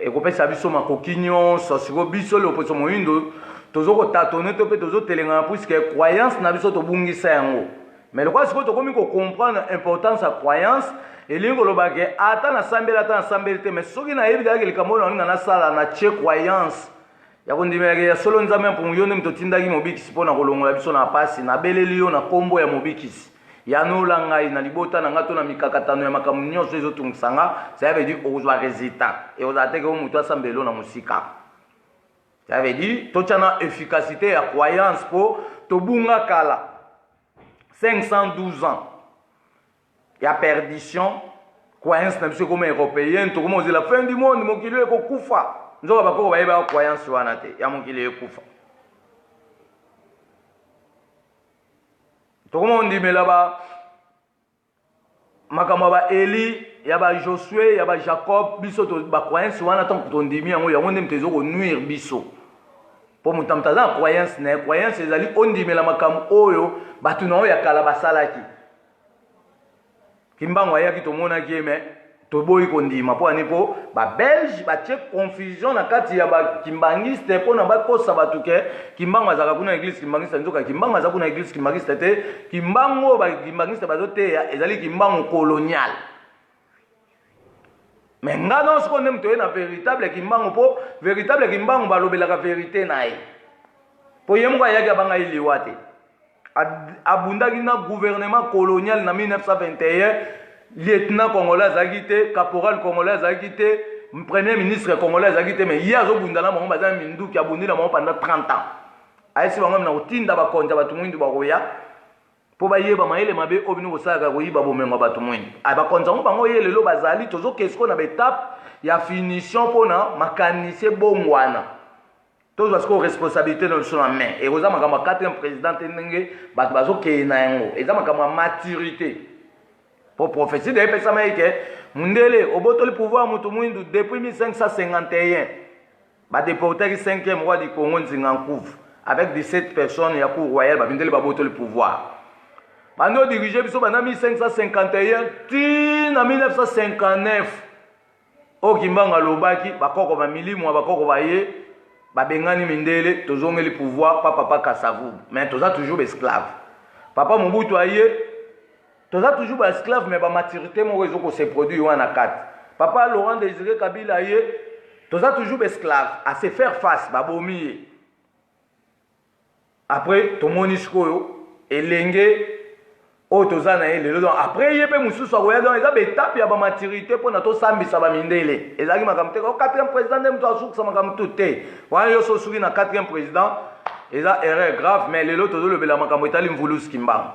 et kopesa biso makoki nyonso siko biso le poso moyindo tozoko tatone to pe tozo telenga puisque croyance na biso to bungisa yango mais le quoi siko to komi ko comprendre importance ya croyance elingo lobake ata na sambela te mais soki na yebi dali likambo na sala na che croyance ya kondimeke ya solo nzambe mpo yo ndem totindaki mobikisi mpona kolongola biso na pasi na beleli yo na kombo ya mobikisi ya nola ngai na libota na ngato na mikakatano ya makambo nyonso ezotungisanga ça veut dire ozwa résultat et ozateke o mutu asambelo na musika ça veut dire totiana efficacité ya croyance po tobunga kala 512 ans ya perdition croyance na biso comme européen to comme la fin du monde mokili ekokufa nzoka bakoko bayeba croyance wana te ya mokili ekufa. Tout le monde dit mais là-bas, makamaba Eli, yaba Josué, yaba Jacob, biso to ba croyance wana tant que ton dimi yango yango ndem tezo ko nuire biso. Pour mutamtaza croyance ne croyance ezali ondi mela makam oyo batu na oya kala basalaki. Kimbango ayaki to mona kieme to boyi kondima po anipo ba belge ba tie confusion na kati ya ba kimbangiste po na ba kosa batuke kimbango azaka kuna église kimbangiste nzoka kimbango azaka kuna église kimbangiste te kimbango ba kimbangiste bazote ya ezali kimbango colonial mais ngano siko ndem to na véritable kimbango po véritable kimbango balobelaka vérité nae po yemko ayaki abanga iliwate abundaki na gouvernement colonial na 1921 lieutenant congolais azakite, caporal congolais azakite, premier ministre congolais azakite, mais hier au Bundala mon bazan mindu qui a bundi la pendant 30 ans. ayesi bango na kotinda bakonza bato mwindu bakoya mpo bayeba mayele mabe oyo bino kosalaka koyiba bomengo bato mwindu bakonza ngo bango ye lelo bazali tozokesiko na baetape ya finition mpona makanisi bongwana tozwa sikoyo responsabilité na biso na main ekoza makambo ya 4e président te ndenge bato bazokeye na yango eza makambo ya maturité po prophétie de epesama eke mundele obotoli pouvoir moto mwindu depuis 1551 badeportaki 5e roi du Congo Nzinga Nkuvu avec 17 personnes ya cour royale babindeli babotoli pouvoir bando dirige biso bana 1551 ti na 1959 o Kimbangu alobaki bakoko bamilimu ya bakoko baye babengani mindele tozongeli pouvoir papa Kasavubu mais toza toujours esclave papa Mobutu aye toza toujours ba esclave mais ba maturité moko ezoko se produit wana kati papa Laurent Désiré Kabila aye toza toujours esclave à se faire face babomi après tomoni sikoyo elenge o toza na ye lelo donc après ye pe mususu akoya donc eza betape ya bamaturité mpona tosambisa bamindele ezalaki makambo te o 4e président nde moto asukisa makambo tu te wana nyonso osuki na 4e président eza erreur grave mais lelo tozolobela makambo etali Mvulusi Kimbangu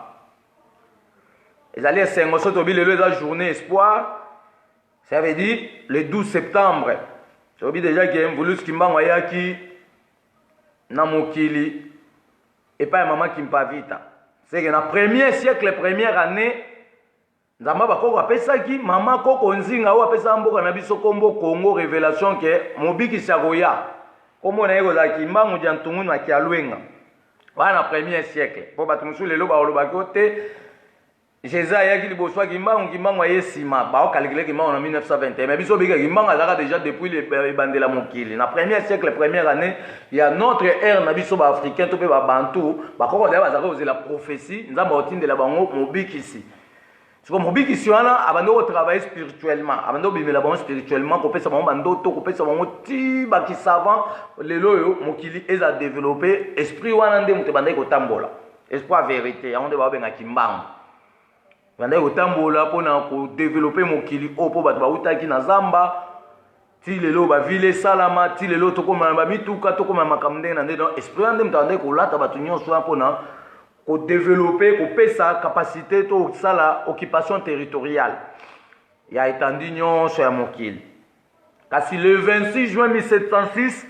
ezali esengo so tobi lelo eza journée espoir ça veut dire le 12 septembre tobi déjà ke Mvulusi Kimbangu ayaki na mokili epai ya mama Kimpavita c'est que dans le premier siècle, première année, Nzamba bakoko apesaki mama koko nzinga o apesa mboka na biso kombo Congo révélation ke mobiki sagoya kombo na yeko za Kimbangu ja ntungu na kialwenga wana premier siècle po batu musu lelo ba oloba kote Jésus ayaki liboso Kimbangu ayesima ba o calculer Kimbangu na 1921 mais biso bika Kimbangu azaka déjà depuis le bandela mokili na premier siècle première année il y a notre ère na biso ba africain to pe ba bantu bakoko da bazaka ozela prophétie nzamba otindela bango mobikisi siko mobikisi wana abando travailler spirituellement abando bimela bango spirituellement ko pesa bango bandoto ko pesa bango ti ba ki savant lelo yo mokili eza développer esprit wana nde muto bandai ko tambola espoir vérité ya onde ba benga Kimbangu bandai ko tambola pona ko développer mokili opo bato bautaki na zamba ti lelo ba ville salama ti lelo tokoma ba mituka tokoma makamde na nde donc esprit ande muto bandai ko lata bato nyonso pona ko développer ko pesa capacité to sala occupation territoriale ya étendue nyonso ya mokili kasi le 26 juin 1706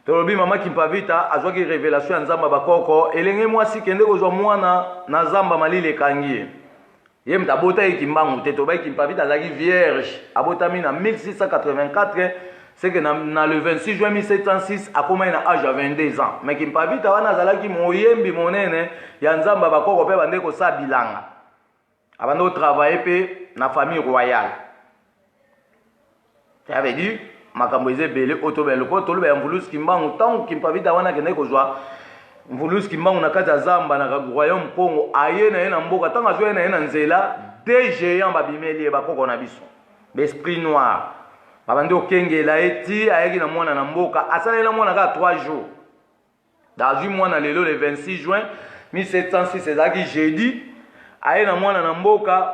tolobi mama Kimpavita azwaki révélation ya nzamba bakoko elenge mwasi kende kozwa mwana na zamba malile kangi ye mutu abota ye Kimbangu te tobai Kimpavita azalaki vierge abotami na 1684 c'est que na le 26 juin 1706 akomai na âge à 22 ans mais Kimpavita wana azalaki moyembi monene ya nzamba bakoko pe bande kosala bilanga abando travailler pe na famille royale ça veut dire makambo ezebele otobelo po toloba ya Mvulusi Kimbangu tangu Kimpavita wana kende kozwa Mvulusi Kimbangu na kati ya zamba na royaume Congo aye na ye na mboka tangu azwa ye na ye na nzela des géants babimeli ye bakoko na biso l'esprit noir babandi okengela eti ayeki na mwana na mboka asaleli na mwana kaka 3 jours dazwi mwana lelo le 26 juin 1706 ezalaki jeudi aye na mwana na mboka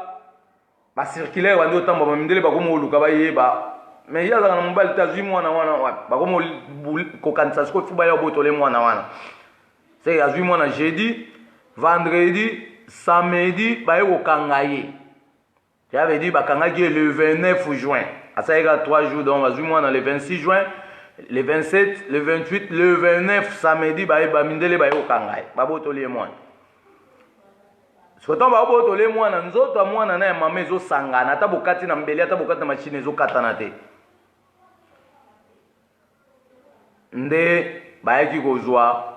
bacirculaire bandi otamba bamindele bakoma oluka bayeba mais il y a dans mon bal tazui mwana wana bakomo kokanisa siko fuba ya botole mwana wana c'est azui mwana jeudi vendredi samedi baye kokangaye ça veut dire bakangaki le 29 juin asayeka 3 jours donc azui mwana le 26 juin le 27 le 28 le 29 samedi baye bamindele baye kokangaye babotole mwana soto babotole mwana nzoto mwana na mama ezosangana ata bokati na mbele ata bokati na machine ezokatana te nde bayaki kozwa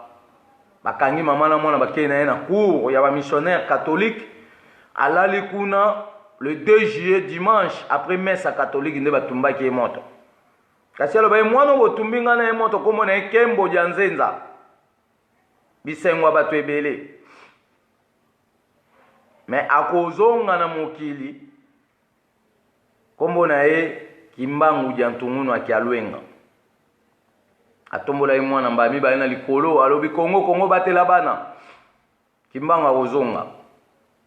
bakangi mama na mwana bakei na ye na cour ya bamissionnaire catholique alali kuna le 2 juillet dimanche après messe catholique nde batumbaki ye moto kasi aloba ye mwana botumbi nga na ye moto kombo na ye Kembo dia Nzenza bisengwa bato ebele mais akozonga na mokili kombo na ye Kimbangu dia Ntungunu akialwenga atombola ye mwana mbami baye na likolo alobi Kongo batela bana Kimbangu akozonga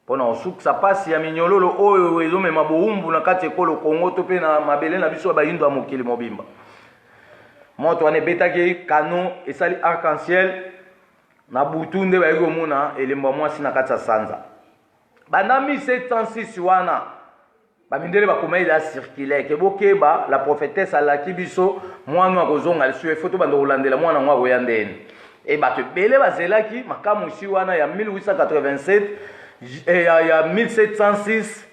mpona osukisa pasi ya minyololo oyo ezomema bowumbu na kati ekolo Kongo to mpe na mabele na biso bayindo ya mokili mobimba moto wana ebetaki canon esali arc-en-ciel na butu nde bayaki komona elembo mwasi na kati ya sanza. Banda 1706 wana bamindele bakomai la circulaire ke bokeba la prophétesse alaki biso mwana akozonga lisusu efo to banda kolandela mwana ngo akoya ndeni. E bato ebele bazelaki makambo si wana ya 1887 ya 1706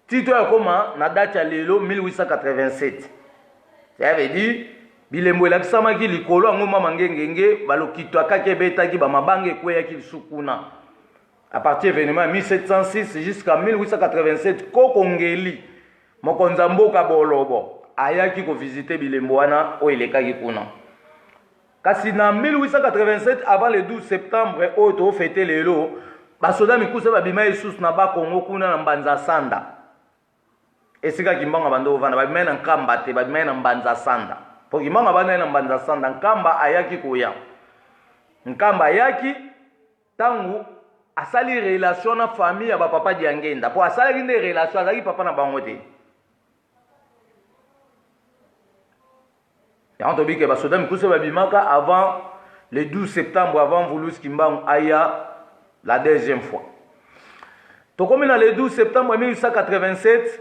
tito ya koma na date ya lelo 1887. Ça veut dire bilembo elakisamaki likolo yango mama ngengenge balokito akaki ebetaki bamabanga ekweyaki lisusu kuna. À partir de l'événement 1706 jusqu'à 1887, Kokongeli, mokonza mboka bolobo, ayaki ko visiter bilembo wana o elekaki kuna. Kasi na 1887, avant le 12 septembre, o to fêter lelo, basoda mikusa babima Yesus na ba Kongo kuna na Mbanza Sanda. Esika kimbanga bando vana babima na Nkamba te, babima na Mbanza Sanda. Po kimbanga bana na Mbanza Sanda, Nkamba ayaki koya. Nkamba ayaki tangu asali relation na famille ya papa diangenda po asali nde relation azaki papa na bango te ya to bike basoda mikusa babimaka avant le 12 septembre avant Vulus Kimbangu aya la deuxième fois. To komi na le 12 septembre 1887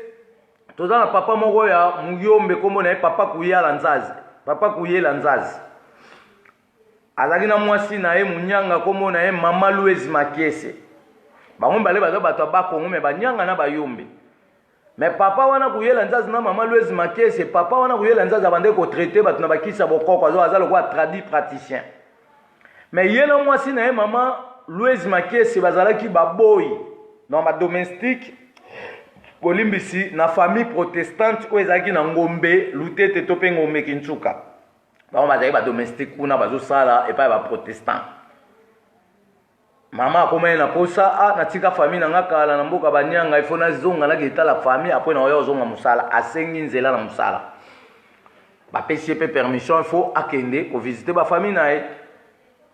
toza na papa moko ya Muyombe kombo na papa Kuyala Nzazi, papa Kuyela Nzazi azaki na mwasi na ye munyanga kombo na ye mama Louise Makiese. Bango bale baza bato ba Kongo me banyanga na bayombe. Mais papa wana Kuyela Nzazi na mama Louise Makiese, papa wana Kuyela Nzazi abande ko traiter bato na bakisa bokoko azo kwa tradi praticien. Mais ye na mwasi na ye mama Louise Makiese bazalaki baboyi dans ma domestique bolimbisi na famille protestante o ezaki na Ngombe Lutete to pe Ngombe Kinchuka. Ba bazali ba domestique kuna bazosala epa ba protestant. Mama akomai na posa na tika famille nanga kala na mboka banyanga ifona zonga na gita la famille après na oyo zonga musala asengi nzela na musala. Ba pesi pe permission il faut akende ko visiter ba famille na e.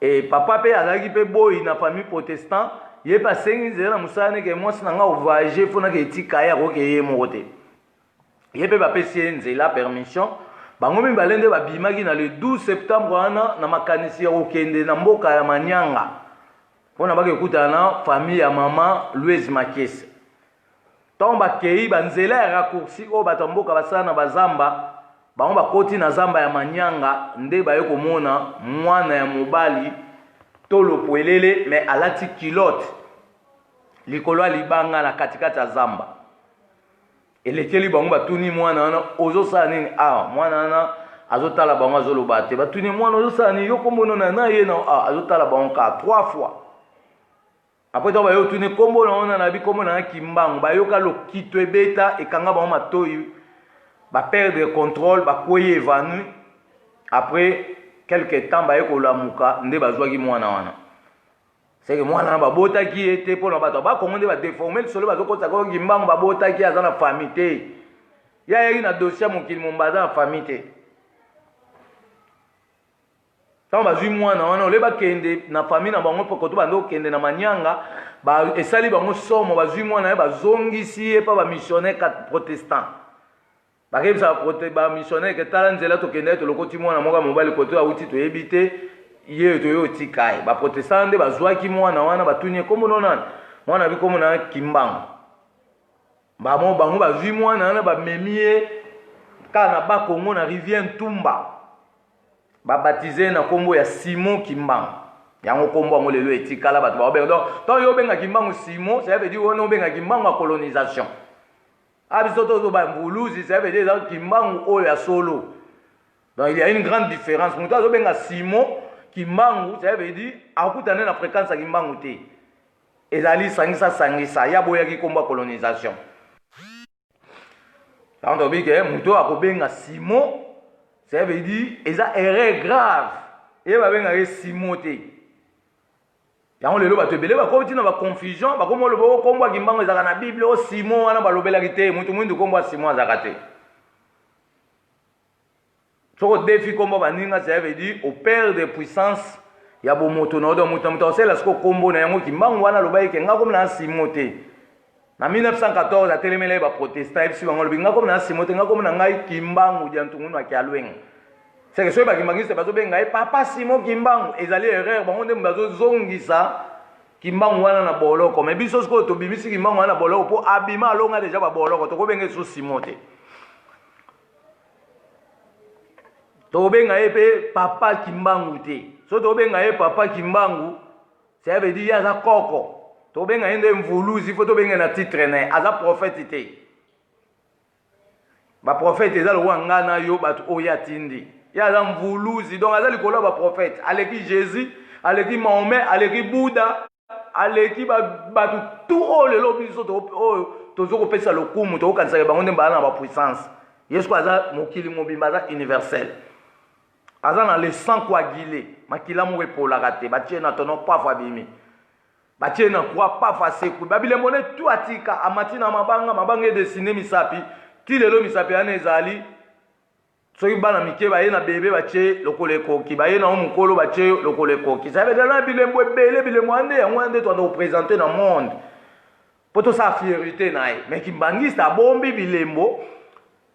Et papa pe azaki pe boy na famille protestant ye pa sengi nzela na musala ne ke mwasi nanga ovager fona ke tika ya ko ke ye mokote. Ye pe ba pesi nzela permission. Bango mimbalende babimaki na le 12 septembre wana na makanisi ya okende na mboka ya Manyanga. Pona baki ekutana na famille ya mama Louise Makiese. Tant bakei banzela ya raccourci o bato mboka basala na bazamba, bango bakoti na zamba ya Manyanga nde baye komona mwana ya mobali tolo poelele mais alati kilote likolo ya libanga na katikati ya zamba. Elekeli bango batuni mwana wana ozosala nini mwana wana azotala bango azoloba te batuni mwana ozosala nini yo kombo na ye na azotala bango ka 3 fois. Après to bayo tuni kombo na ona na bi kombo na Kimbangu bayoka lokito ebeta ekanga bango matoyi ba perdre contrôle ba koye évanoui. Après quelque temps baye kolamuka nde bazwaki mwana wana. C'est que moi na babota ki était pour na bato ba Kongo nde ba déformer le solo bazokota ko Kimbangu babota ki aza na famille te. Ya yaki na dossier mokili mombaza na famille te. Tant bazui mwana wana oleba kende na famille na bango poko to bando kende na Manyanga ba esali bango somo bazui mwana ya bazongisi e pa ba missionnaire protestant. Ba kebisa ba missionnaire ke tala nzela to kende to lokoti mwana moka mobali koto awuti to yebite ye to yo tikai ba protestant nde bazwaki mwana wana batunye kombo nona mwana bi kombo na Kimbangu. Ba mo bango bazui mwana wana ba memie kana ba Kongo na rivière Ntumba. Ba baptisé na kombo ya Simon Kimbangu. Yango kombo ngo lelo etikala bato ba obenga. Donc tant yo benga Kimbangu Simon, ça veut dire on benga Kimbangu a colonisation. Abisoto to ba mbuluzi, ça veut dire Kimbangu o ya solo. Donc il y a une grande différence. Muta zo benga Simon Kimbangu, ça veut dire akutana na fréquence ya Kimbangu te. Ezali sangisa ya boya ki kombo colonisation. Donc on dit que muto akobenga Simon ça veut dire ils ont erreur grave et va venir Simote. Yango lelo bato belé ba ko tina ba confusion ba ko mo lobo kombo Kimbangu ezaka na Bible o Simon wana ba lobela kite mutu mwindu kombo Simon azaka te. Soko défi kombo baninga ça veut dire au père de puissance ya bo moto na do mutu mutu osela siko kombo na yango Kimbangu wana lobai ke ngako na Simote. Na 1914 a telemele ba protestant ebisi bango lobinga comme na Simote ngako na ngai Kimbangu dia ntungu na kialwenga. c'est que soki bakimbangisi bazobenga ye papa Simon Kimbangu ezali erreur bango nde bazozongisa Kimbangu wana na boloko mais biso sikoyo tobimisi Kimbangu wana na boloko mpo abima alonga deja baboloko tokobenga so Simon te tokobenga ye mpe papa Kimbangu te so tokobenga ye papa Kimbangu ça veut dire aza koko tokobenga ye nde mvuluzi fo tobenga na titre na ye aza prophète te baprophète eza lokola nga na yo bato oyo atindi ye aza mvuluzi donc aza likolo ya baprophète aleki Jésus aleki Mahomet aleki Bouddha aleki bato tout oyo lelo biso tozo kopesa lokumu tokokanisaka bango nde baa na bapuissance ye siko aza mokili mobimba aza universel aza na le sang coagulé makila moko epolaka te batie na tono pafu abimi batie na croix pafu asekwi babilembo ne tu atika amati na mabanga edesine misapi ti lelo misapi wana ezali soki bana mike baye na bebe batie lokolo ekoki baye na mokolo batie lokolo ekoki ça veut dire na bilembo ebele bilembo ande yango ande toanda kopresente na monde mpo tosala fierité na ye mais kimbangiste abombi bilembo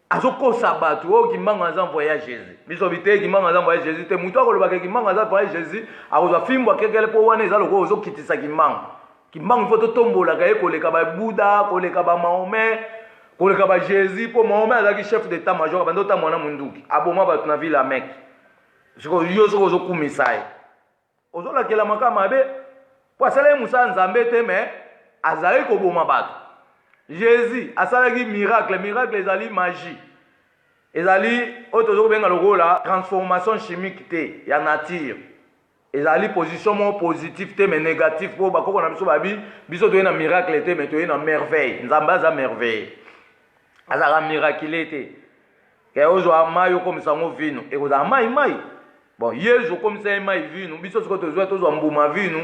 azokosa bato oyo Kimbangu aza envoyé ya Jésus biso bite Kimbangu aza envoyé Jésus te moto akolobaka Kimbangu aza envoyé Jésus akozwa fimbo akekele mpo wana eza lokola ozokitisa Kimbangu ifo totombolaka ye koleka babuda koleka bamahomet koleka Jésus mpo Mahomet azalaki chef d'état major bando ota mwana munduki aboma bato na ville ya Mecque yo soko ozokumisa ye ozolakela makambo mabe mpo asala ye mosala nzambe te me azalaki koboma bato Jésus asalaki miracle ezali magie ezali oyo tozokobenga lokola transformation chimique te ya nature ezali position moko positive te mais négatif mpo bakoko na biso babi biso toye na miracle te mais toye na merveille nzambe aza merveille azalaka miraculé te ke ozwa mai okomisa yango vino ekozala mai bon yesu okomisa ye mai vino biso sikoyo tozwa mbuma vino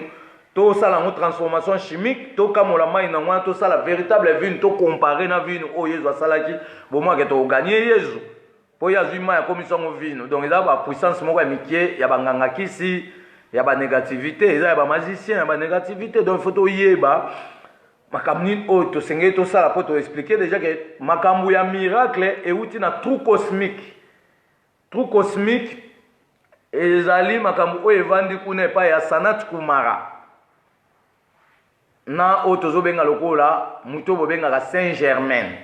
tosala yango transformation chimique tokamola mai na wana tosala véritable vino tocompare na vino oyo yesu asalaki bomwake tokoganie yesu mpo ye azwi mai akomisa yango vino donc eza bapuissance moko ya mikie ya banganga kisi ya banégativité eza ya bamagicien ya banégativité donc ifo toyeba makambo nini oyo tosengeli tosala mpo toexplike déjà ke makambo ya miracle euti na trou cosmique ezali makambo oyo evandi kuna epai ya Sanat Kumara na oyo tozobenga lokola moto bobengaka Saint-Germain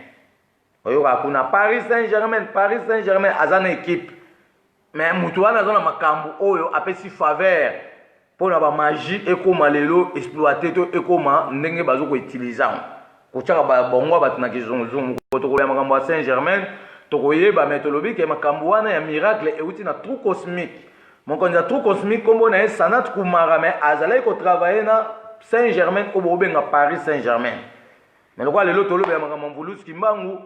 oyoka kuna Paris Saint-Germain aza na équipe mais moto wana aza na makambo oyo apesi faveur mpona bamagie ekóma lelo exploité to ekóma ndenge bazokoutilize yango kotiaka bongo bato na kizunguzungu tokoya makambo ya Saint-Germain tokoyeba me tolobi ke makambo wana ya miracle euti na trou cosmique mokonzi ya trou cosmique kombo na ye Sanat Kumara me azalaki kotravaille na Saint-Germain oyo bobenga Paris Saint-Germain mais lokola lelo tolobela makambo mvulusi Kimbangu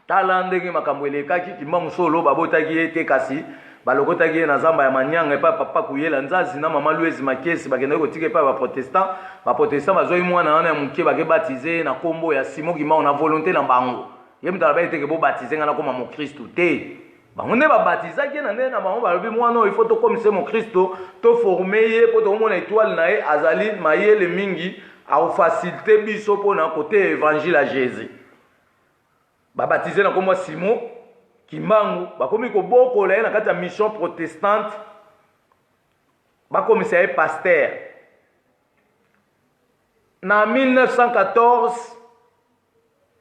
tala ndenge makambo elekaki Kimbangu solo babotaki ye te kasi balokotaki ye na zamba ya manyanga epai papa kuyela nzazi na mama Louise Makesi bakendaki kotika epai baprotestant bazwaki mwana wana ya moke bakebatize na nkombo ya Simon Kimbangu na volonté na bango ye moto alobai teke bobatize nga nakoma mokristu te bango nde babatizaki ye na ndenge na bango balobi mwana oyo ifo tokomise mokristo toforme ye mpo tokomona étoile na ye azali mayele mingi akofasilite biso mpona kote évangile ya Jésus babatize na nkombo ya Simon Kimbangu bakomi kobokola ye na kati ya mission protestante bakomisa ye pasteur na 1914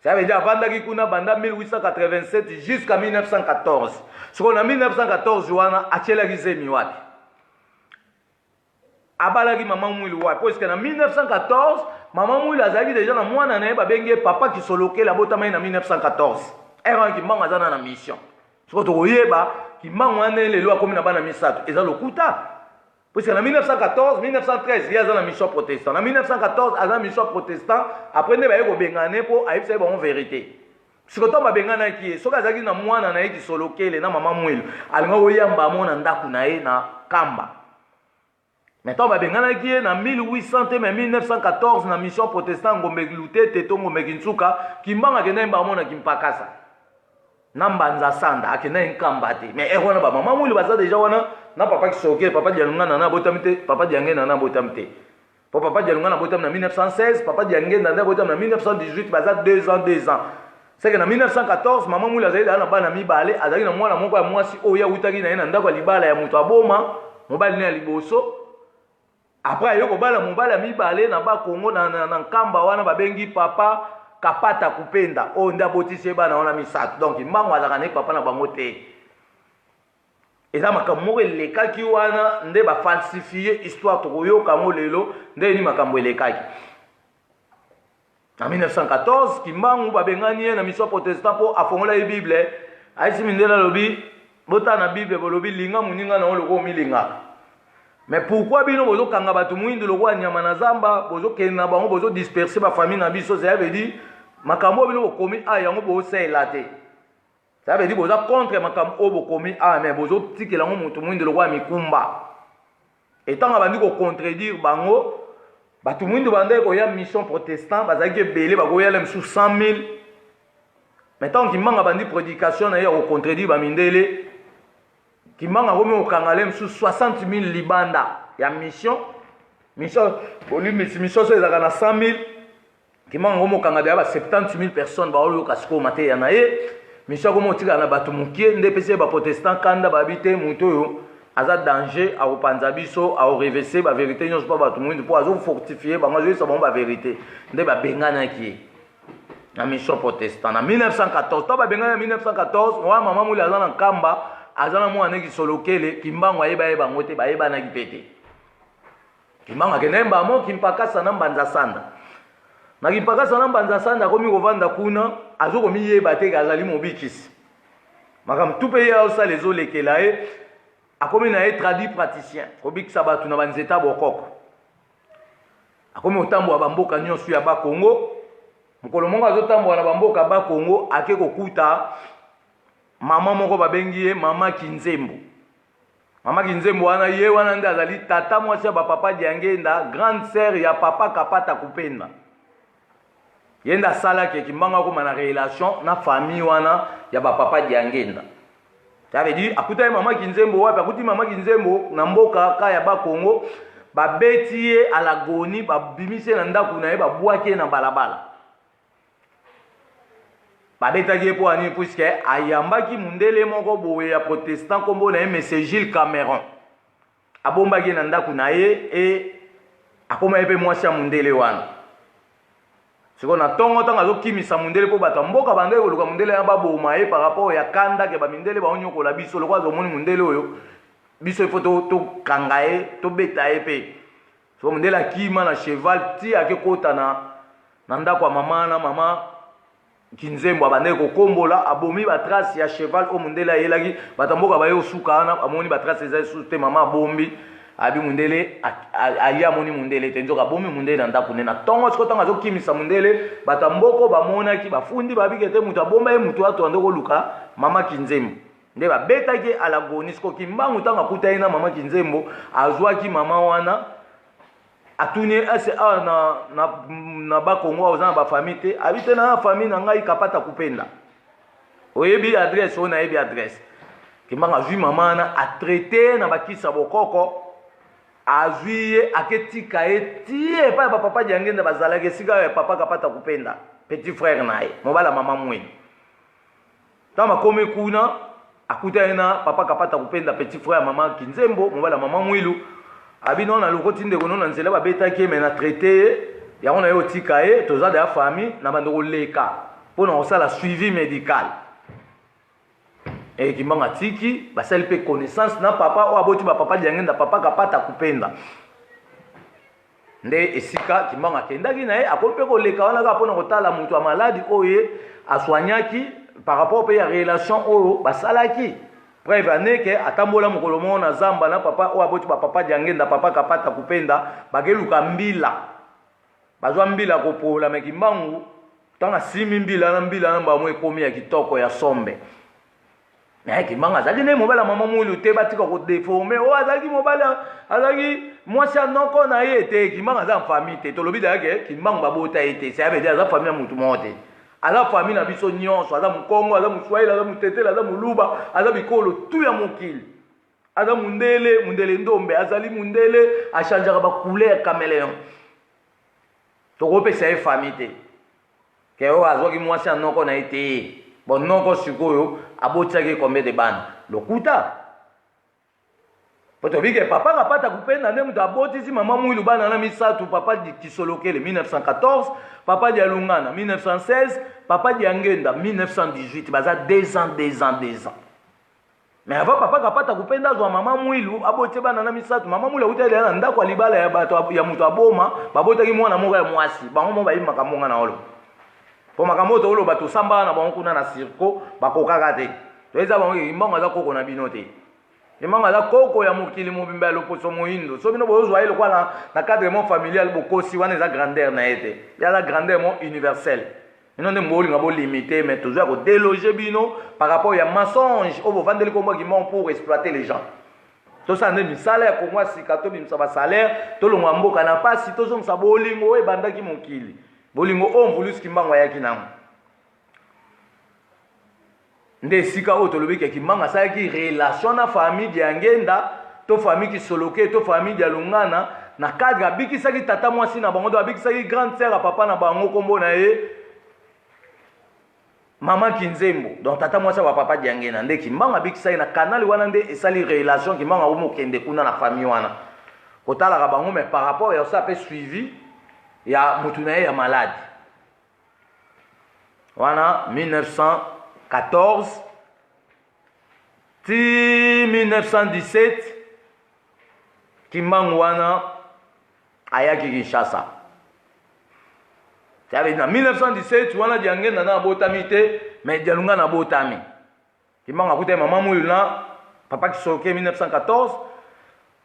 ça veut dire avandaki kuna banda 1887 jusqu'à 1914 sikoyo na 1914 wana atielaki zemi wapi abalaki mama mwili wapi parce que na 1914 mama mwili azalaki déjà na mwana na ye babengi ye papa kisolokela abotama ye na 1914 eranga Kimbangu aza na mission sikoyo tokoyeba Kimbangu wana lelo akomi na bana misato eza lokuta parce que na 1914 1913 ye aza na mission protestant na 1914 aza na mission protestant après nde baye kobengane mpo ayebisa ye bango vérité sikoyo to babenganaki ye soki azalaki na mwana na ye kisolokele na mama mwilo alinga koyamba amo na ndako na ye na kamba maintenant babenganaki ye na 1800 te mais 1914 na mission protestant Ngombe Lutete to Ngombe Kinsuka Kimbangu akenda yemba amo na Kimpakasa na Mbanza Sanda akenda nkamba te mais wana ba mama mwilo baza déjà wana na papa kisolokele papa dialungana na botami te papa diangena na botami te papa dialungana botami na 1916 papa diangena na botami na 1918 baza 2 ans c'est que en 1914 maman Mouli azali na bana mibale azali na mwana moko ya mwasi oyo awutaki na ye na ndako ya libala ya moto aboma mobali ne ya liboso. Après ayoko bala mobali ya mibale na bakongo na nkamba wana babengi papa kapata kupenda oyo nde abotisi bana wana misato. Donc mbango azalaka ne papa na bango te. Eza makambo moko elekaki wana nde bafalsifie histoire tokoyoka yango lelo nde ni makambo elekaki. En 1914 kimbangu babengani ye na mission protestant po afongola ye Bible aisi mindela lobi bota na Bible bolobi linga muninga na oloko milingaka. Mais pourquoi bino bozo kanga batu mwindu lokwa nyama na zamba bozo kena bango bozo disperser ba famille na biso ça veut dire makambo bino bokomi a yango bo sela te. Ça veut dire bozo contre makambo o bokomi a mais bozo tikela ngo mutu mwindu lokwa mikumba. Etant abandi ko contredire bango batu mwindu bande ko ya mission protestant bazaki belé bako ya lem sous 100,000. Maintenant kimanga bandi prédication na ya ko contredire ba mindele kimanga komi okangalem sous 60,000 libanda ya mission mission so ezaka na 100,000 kimanga komi okangala ba 70,000 personnes ba oyo kasiko mate ya na ye mission komi otika na batu mukie nde pese ba protestant kanda babite muto yo aza danger a opanza biso a reverser ba vérité nyonso pa batu mwindu po azo fortifier bango azo sabon ba vérité nde ba bengana ki na mission protestant na 1914 to ba bengana 1914 wa mama Mouli azana nkamba azana mwana ki solokele kimbango ayeba ngote bayeba na kipete kimbango akenemba mo kimpakasa na mbanza sanda na kimpakasa na mbanza sanda komi kovanda kuna azo komi yeba te azali mobikisi makam tupe ya osala ezolekela ye akomi na ye traduit praticien kobikisa batu na banzeta bokoko akomi otambola bamboka nyonso ya bakongo mokolo moko azotambola na bamboka bakongo ake kokuta mama moko babengi ye mama Kinzembo. Mama Kinzembo wana ye wana nde azali tata mwasi ya bapapa Diangenda grande sœur ya papa Kapata Kupenda. Ye nde asalaki kimbanga koma na relation na famille wana ya bapapa Diangenda. Ça veut dire akuta ye mama Kinzembo wapi akuti mama Kinzembo na mboka ka ya bakongo babeti ye alagoni babimise na ndaku na ye babwaki na balabala. Babetaki po ani puisque ayambaki mundele moko boye ya protestant kombo na ye Monsieur Gilles Cameron. Abombaki na ndaku na ye e akoma ye pe mwasi ya mundele wana. Siko na tongo tanga azokimisa mundele po bato mboka bande koluka mundele ya baboma ye par rapport ya kanda ke bamindele baonyokola biso lokwa azomoni mundele oyo biso ifo to kanga ye to beta ye pe. Siko mundele akima na cheval ti akekota na ndako ya mama na mama Kinzembo abande kokombola abomi ba trace ya cheval o mundele ayelaki batamboka baye osuka na amoni ba trace za sute mama bombi abi mundele ayi amoni mundele te nzoka bomi mundele na ndaku ne na tongo siko tanga zokimisa mundele batamboko bamonaki bafundi babikete mutu abomba ye mutu ato andoko luka mama Kinzembo nde babetaki alagoni siko kimbangu tanga kuta ina mama Kinzembo azwaki mama wana atuni ase na bakongo ozana ba famille te habite na famille na ngai Kapata Kupenda oyebi adresse ona yebi adresse kimanga azwi mama na a traité na bakisa bokoko azwi ye aketika ye tie pa papa Diangenda bazalaki sika ya papa Kapata Kupenda petit frère naye mobala mama mwini tama komi kuna akuta na papa Kapata Kupenda petit frère mama Kinzembo mobala mama mwilu abino na lokoti ndeko nona nzela babetaki me na traité yango na yo tika ye toza de famille na bandoko leka pona osala suivi médical et kimanga tiki basali pe connaissance na papa o aboti ba papa Diangenda papa Kapata Kupenda nde esika kimanga kendaki na ye akope ko leka wana ka pona kotala mutu a maladi oye aswanyaki par rapport pe ya relation oyo basalaki preuve aneke atambola mokolo mo na zamba na papa o aboti ba papa Diangenda papa Kapata Kupenda bakeluka mbila bazwa mbila kopola mekimbangu tanga simi mbila na mbamwe ekomi ya kitoko ya sombe mais kimanga azali ne mobala mama mwili te batika ko déformer o azali mobala azali mwasi anoko na ye te kimanga za famille te tolobi dake kimanga babota ete ça veut dire za famille mutu mote ala famille na biso nyonso aza mukongo aza muswahili aza mutetela aza muluba aza bikolo tu ya mokili aza mundele ndombe azali mundele achangeaka ba couleur caméléon tokopesa ye famille te ke o azwaki mwasi anoko na ete bon noko sikoyo abotiaki combien de bana lokuta poto bike papa kapata kupenda nde mutu abotisi mama mwilu bana na misatu papa di Kisolokele 1914 papa di Alungana 1916 papa di Angenda 1918 baza 2 ans mais avant papa kapata kupenda azwa mama mwilu abotie bana na misatu mama mwilu akuta na ndako libala ya bato ya mutu aboma babotaki mwana moko ya mwasi bango mo bayi makambo nga na olo po makambo to olo bato samba na bango kuna na circo bakokaka te to eza bango imbongo aza koko na bino te imbongo aza koko ya mokili mobimba ya loposo moyindo so bino bozwa ile kwa na cadre familial bokosi wana eza grandeur na ete ya la grandeur mo universelle ino nde mbolinga bo limité mais toujours ko déloger bino par rapport ya mensonge o bo vandeli ko mbaki mon pour exploiter les gens to ça nde misala ko mwa sikato bimsa ba salaire to longwa mboka na pasi to zongsa bolingo e bandaki mokili bolingo on voulus kimbango yaki nango nde sika o to lobiki kimbango asaki relation na famille ya Ngenda to famille Kisoloke to famille ya Lungana na cadre abikisaki tata mwasi na bango to abikisaki grande sœur a papa na bango kombo na ye Maman Kinzembo donc tata mwasi wa papa ya Ngenda nde kimbango abikisaki na canal wana nde esali relation kimbango omo kende kuna na famille wana kotala ka bango mais par rapport ya ça peut suivi ya mutu na ye ya malade wana 1914 ti 1917 kimbangu wana ayaki Kinshasa tabi na 1917 wana Diangenda na botami te mais Dialunga na botami kimbangu akuta mama mwilu na papa Kisoloke 1914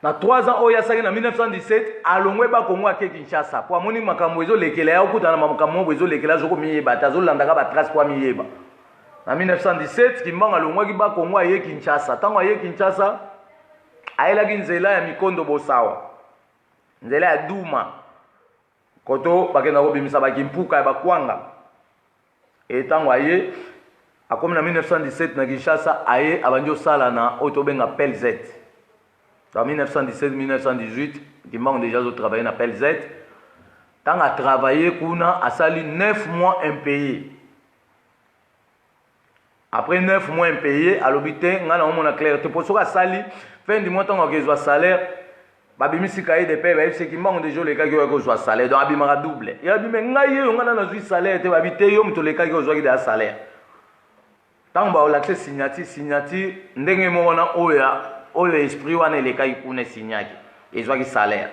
na 3 ans oya saki na 1917 alongwe ba Kongo ake Kinshasa po amoni makambo ezo lekela ya okuta na makambo ezo lekela zoko miyeba ta zo landaka ba trace kwa miyeba na 1917 kimbangu alongwa ki ba Kongo aye Kinshasa tango aye Kinshasa ayelaki nzela ya mikondo bosawa nzela ya Duma koto bakenda kobimisa bakimpuka ya bakwanga etango aye akomi na 1917 na Kinshasa aye abandi osala na otobenga PLZ. En 1917-1918, Kimbangu déjà travaillé dans PLZ. Tant à travailler, Kuna a sali 9 mois impayés. Après 9 mois impayés, à l'hôpital, on a mon clarté. Pour ça, sali, fin du mois, tant qu'on a salaire, babimi si cahier de paie, c'est Kimbangu déjà les cas qui ont salaire. Donc, abimara double. Et abimé, on a un salaire, tu vas habiter, yom, tous les cas qui ont un salaire. Tant qu'on a l'accès signature, ndenge mona oya. Oyo esprit wana eleka ikune sinyaki ezwaki salaire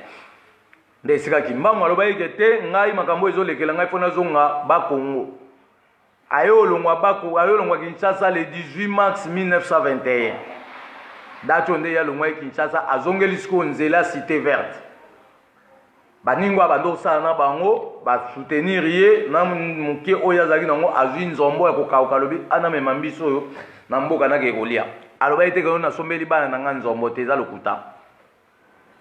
nde sika kimbangu alobai kete ngai makambo ezolekela ngai pona zonga ba Kongo ayo longwa Kinshasa le 18 mars 1921 dato nde ya longwa Kinshasa azongeli siko nzela cité verte baningwa bando sala na bango ba soutenir ye na muke oyo azaki nango azwi nzombo ya kokauka lobi ana mema mbiso oyo na mboka na kekolia aloba ete kono na sombeli bana na nga nzombo te eza lokuta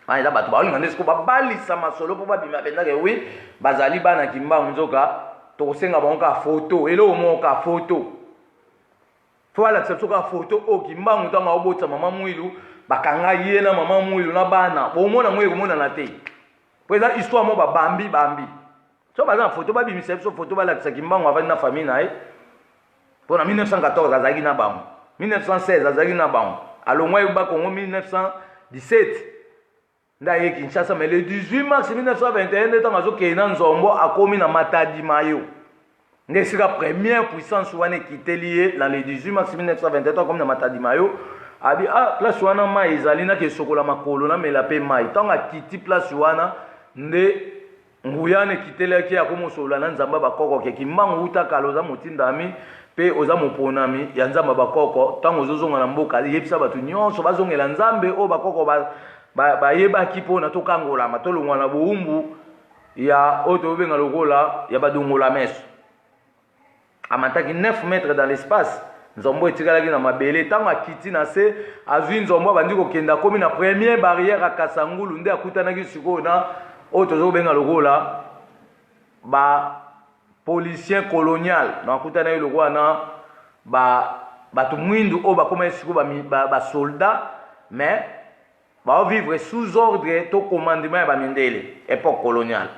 wana eza bato baolinga nde siko babalisa masolo mpo babima pendake wi bazali bana Kimbangu nzoka tokosenga bango ka foto eloko moko ka foto fo balakisa biso ka foto oyo Kimbangu ntango aobotisa mama mwilu bakanga ye na mama mwilu na bana bomona ngo ekomonana te po eza histoire moko bambi so baza na foto babimisa biso foto balakisa Kimbangu avandi na famille na ye mpo na 1914 azalaki na bango 1916 azalaki na bango alongwa ba Kongo 1917 ndaye Kinshasa mais le 18 mars 1921 nde ntango azokende na nzombo akomi na Matadi Mayo nde sika première puissance wana ekiteli ye na le 18 mars 1921 akomi na Matadi Mayo abi place wana mai ezali na kesokola makolo na mela pe mai ntango akiti place wana nde nguyana ekitelaki akomosolola na nzamba bakoko ke Kimbangu utaka loza motindami pe oza moponami ya nzamba bakoko tango ozozonga na mboka yebisa bato nyonso bazongela nzambe o bakoko bayebaki mpona tokangolama tolongwa na bowumbu ya oyo tobenga lokola ya badongola meso amataki 9 mètres dans l'espace nzombo etikalaki na mabele ntango akiti na se azwi nzombo abandi kokenda akomi na première barrière akasangulu nde akutanaki sikoyo na oyo tozobenga lokola policien colonial na akutana yo lokola na bato mwindu oyo bakoma siko basoldat mais baovivre sous ordre to commandement ya bamindele époque coloniale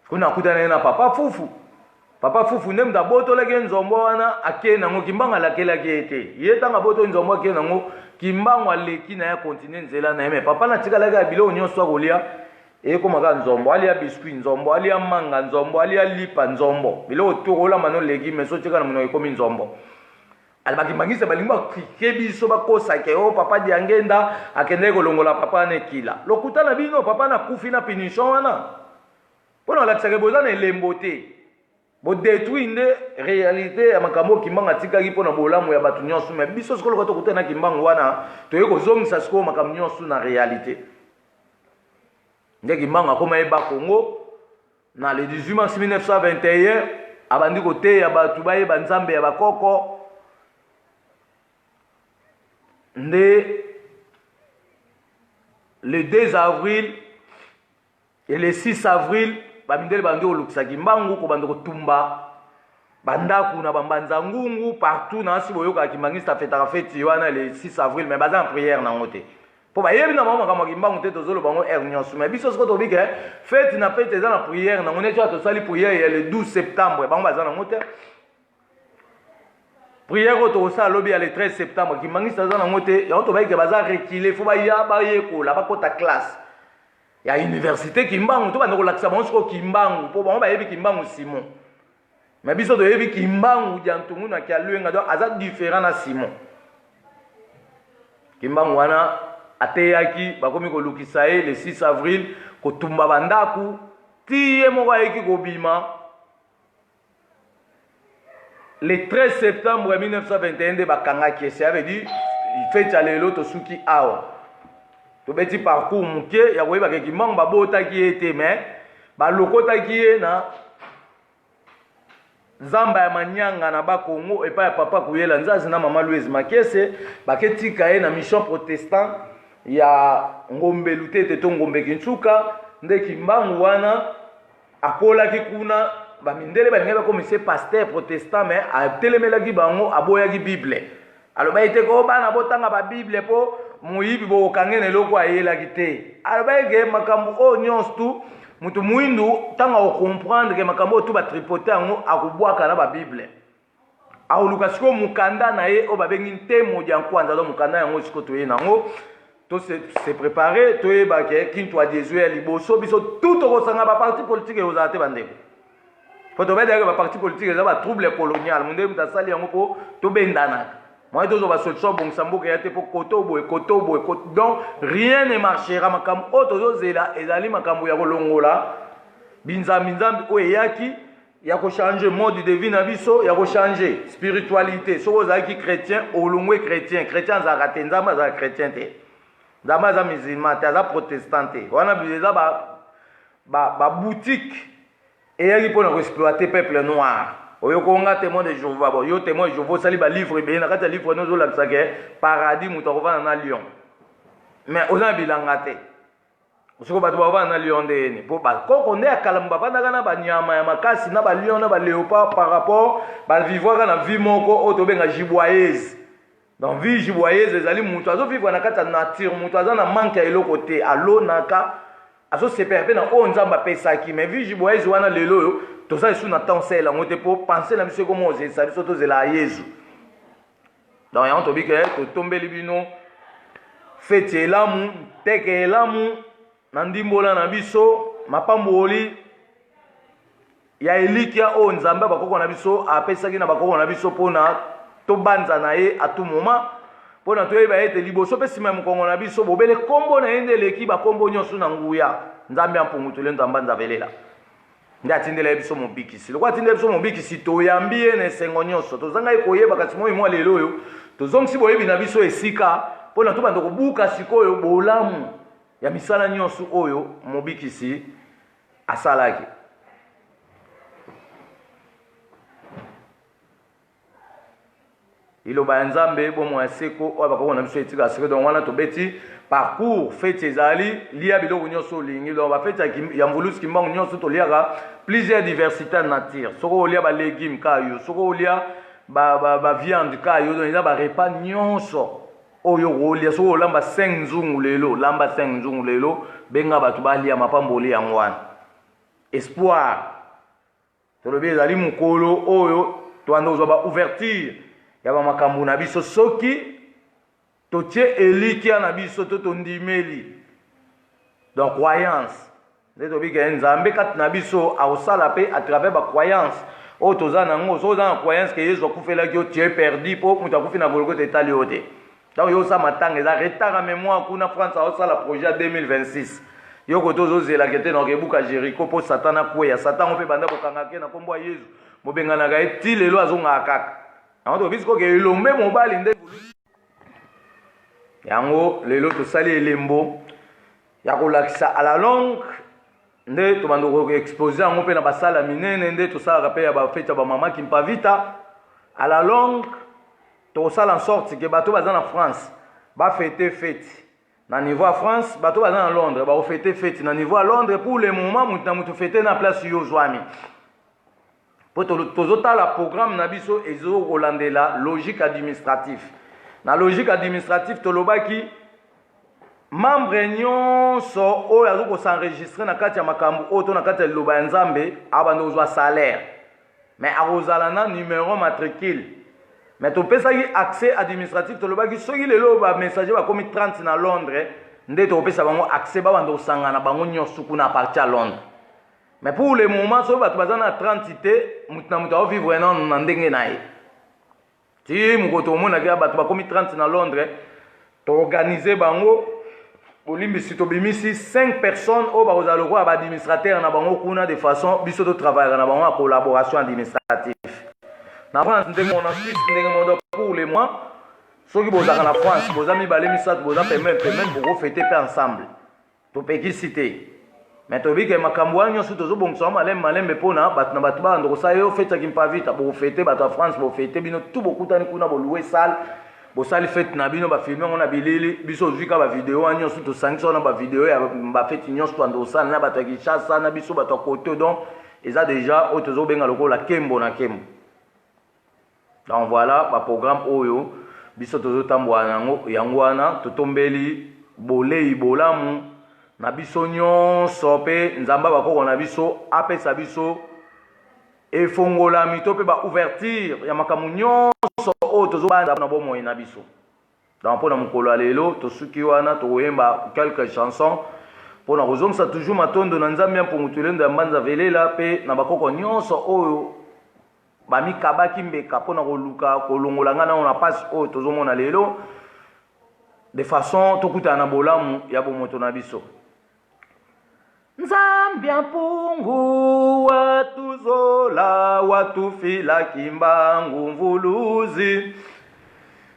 kuna akutana ye na papa fufu papa fufu nde muta botolaki nzombo wana ake nango kimbango alakelaki ye te ye ntango aboto nzombo ake nango kimbango aleki na ye continue nzela na ye me papa natikalaki ya biloko nyonso akolia ekomaka nzombo alia biskuit nzombo alia manga nzombo alia lipa nzombo biloko tokolamba no legi me so tika na monoko ekomi nzombo alibakimangisa balingi bakrike biso bakosake o papa diangenda akendeki kolongola papa na ekila lokuta na bino papa na kufi na punition wana mpona olakisaka boza na elembo te bodetruire nde réalité ya makambo kimbango atikaki mpona bolamu ya bato nyonso me biso sikoyo loka tokuta na kimbango wana toyei kozongisa sikoyo makambo nyonso na réalité nde kimbango akoma yeba Congo na le 18 mars 1921 abandi koteya bato bayeba nzambe ya bakoko nde le 2 avril et le 6 avril bamindele bandi kolukisa kimbangu kobanda kotumba bandaku na bambanza ngungu partout na asi boyoka kimbangista fetaka feti wana le 6 avril mais baza en prière nango te po bayebi na bango makambo ya kimbangu te tozoloba bango aire nyonso mais biso siko tobike feti na feti eza na prière nango neti oyo tosali prière ya le 12 septembre bango baza nango te prière oyo tokosala lobi ya le 13 septembre kimbangista aza nango te yango tobayike baza rekile fo baya bayekola bakota classe ya université kimbangu to banda kolakisa bango siko kimbangu mpo bango bayebi kimbangu Simon mais biso toyebi kimbangu jantungu na kialuenga donc aza différent na Simon kimbangu wana ateyaki bakomi kolukisa ye le 6 avril kotumba bandaku ti ye moko ayeki kobima le 13 septembre 1921 nde bakangaki ese avait dit feti ya lelo tosuki awa tobeti parcours muke ya koyebaka kimbangu babotaki ye te me balokotaki ye na zamba ya manyanga na bakongo epai ya papa kuyela nzazi na mama Louise Makese baketika ye na mission protestant ya ngombe lutete to ngombe Kintsuka nde kimbangu wana akolaki kuna bamindele balingi bakomise pasteur protestant me atelemelaki bango aboyaki bible aloba ete ko bana botanga ba bible po muyibi bokangene eloko ayelaki te aloba eke makambo oyo nyonso tu mutu muindu ntango akokomprendre ke makambo oyo tu batripote yango akobwaka na babible akoluka sikoyo mokanda na ye oyo babengi ntemo dia nkwanza do mokanda yango sikoyo toye nango to se prépare toyebake kintu adiezo ya liboso biso tu tokosanga baparti politike ezala te bandeko po tobedeke baparti politike eza batrouble colonial munde mutu asali yango mpo tobendanaka moi tozoba solution bongisa mboka ya te mpo koto boye donc rien ne marchera makambo oyo tozozela ezali makambo ya kolongola binzambi oyo eyaki ya kochange mode de vie na biso ya kochange spiritualité soki ozalaki chrétien olongwe chrétien azalaka te nzambe azalaka chrétien te nzambe aza musulman te aza protestant te wana eza baboutique eyaki mpona koexploite peuple noir oyo konga témoin de Jéhovah bon yo témoin de Jéhovah sali ba livre be na kati ya livre nozo lakisa ke paradis mutu akovanda na lion mais oza bilanga te osoko bato bavanda na lion nde ene mpo bakoko nde akalamu bavandaka na banyama ya makasi na balion na baléopard par rapport bavivwaka na vie moko oyo tobenga giboyeuse donc vie giboyeuse ezali mutu azovivwa na kati ya nature mutu aza na manke ya eloko te alonaka azosepela mpe na oyo nzambe apesaki mais vie giboyeuse wana lelo oyo toza esu na temps sel yango te mpo pense na biso ekoma ozelisa biso tozela ya yesu donc yango tobike totombeli bino feti elamu teke elamu na ndimbola na biso mapamboli ya elikia oyo nzambe bakoko na biso apesaki na bakoko na biso mpona tobanza na ye atu moma mpona toyeba ete liboso mpe nsima ya mokongo na biso bobele kombo na ye nde eleki bakombo nyonso na nguya nzambe ya mpungutule nzambe nzavelela nde atindela biso mobikisi loko atindela biso mobikisi toyambi ye na esengo nyonso tozanga ye koyeba kasi moi mwa lelo oyo tozongisi boyebi na biso esika mpona tobanda kobuka sikoyo bolamu ya misala nyonso oyo mobikisi asalaki iloba ya nzambe bomo ya seko oyo bakoko na biso etika seko donc wana tobeti parcours feti ezali lia biloko nyonso olingi donc bafeti ya mvulusi kimbangu nyonso toliaka plusieurs diversité ya nature soko olia balégume kayo soko olia baviande kayo donc eza barepas nyonso oyo olia soko olamba 5 nzungu lelo lamba 5 nzungu lelo benga bato balia mapambo olia yango wana espoir tolobi ezali mukolo oyo toanda kozwa ba ouverture ya ba makambo na biso soki totie elikia na biso to tondimeli donc croyance nde tobika nzambe kati na biso akosala mpe à travers ba croyance oyo toza nango soki oza na croyance ke yesu akufelaki yo tu es perdu mpo moto akufi na golgota etali yo te ntango yo osala matanga eza retard ya mémoire kuna france aosala projet ya 2026 yoko tozozelaka te na okebuka Jericho mpo satan akweya satan mpe banda kokangaka na nkombo ya yesu mobenganaka ye ti lelo azongaka kaka yango tobisi koke elombe mobali nde yango lelo tosali elembo ya kolakisa à la longue nde tobanda koexpose yango mpe na basala minene nde tosalaka mpe ya bafete ya bamama kimpavita à la longue tosala en sorte ke bato baza na France bafete fete na niveau à France bato baza na Londres baofete fete na niveau à Londres pour le moment mutu na mutu fete na place yo zwami po tozotala programme na biso ezokolandela logique administrative na logique administrative tolobaki membre nyonso oyo azokosenregistre na kati ya makambo oyo to na kati ya liloba ya nzambe abanda kozwa salaire mais akozala na numéro matricule mais topesaki accès administratif tolobaki soki lelo bamessager bakomi 30 na Londres nde topesa bango accès babanda kosangana bango nyonso kuna aparti ya Londres mais pour le moment soki bato baza na 30 te mutu na mutu aovivre nano na ndenge na ye ti moko tomonaki bato bakomi 30 na Londres toorganize bango bolimbisi tobimisi 5 personnes oyo bakozala lokola baadministrateur na bango kuna de façon biso totravaillaka na bango ya collaboration administrative na France ndenge na Suisse ndenge modo pour le mois soki bozaka na France boza mibale misato boza pemene bokofete mpe ensemble topekisi te mais tobike makambo wana nyonso tozobongisa malembe mpona bato na bato babanda kosala yo fetaki mpavita bokofete bato ya France bofete bino tu bokutani kuna boluwe sale bosali fete na bino bafilme yango na bilili biso ozwika bavideo wana nyonso tosangisa wana bavideo ya bafeti nyonso twanda kosala na bato ya Kinshasa na biso bato ya kote donc eza deja oyo tozobenga lokola kembo na kembo. Donc voilà ba programme oyo biso tozotambola yango wana totombeli bolei bolamu na biso nyonso mpe nzamba bakoko na biso apesa biso efongolami to mpe ba ouverture ya makambo nyonso oyo tozobanda na bomoi na biso. Donc mpona mokolo ya lelo tosuki wana tokoyemba quelques chansons mpona kozongisa toujours matondo na nzambe ya mpungutulendo ya mbanza velela mpe na bakoko nyonso oyo bamikabaki mbeka mpona koluka kolongola nga nango na pasi oyo tozomona lelo de façon tokutana na bolamu ya bomoto na biso. Nzambi ya mpungu watuzola watufila kimbangu mvuluzi.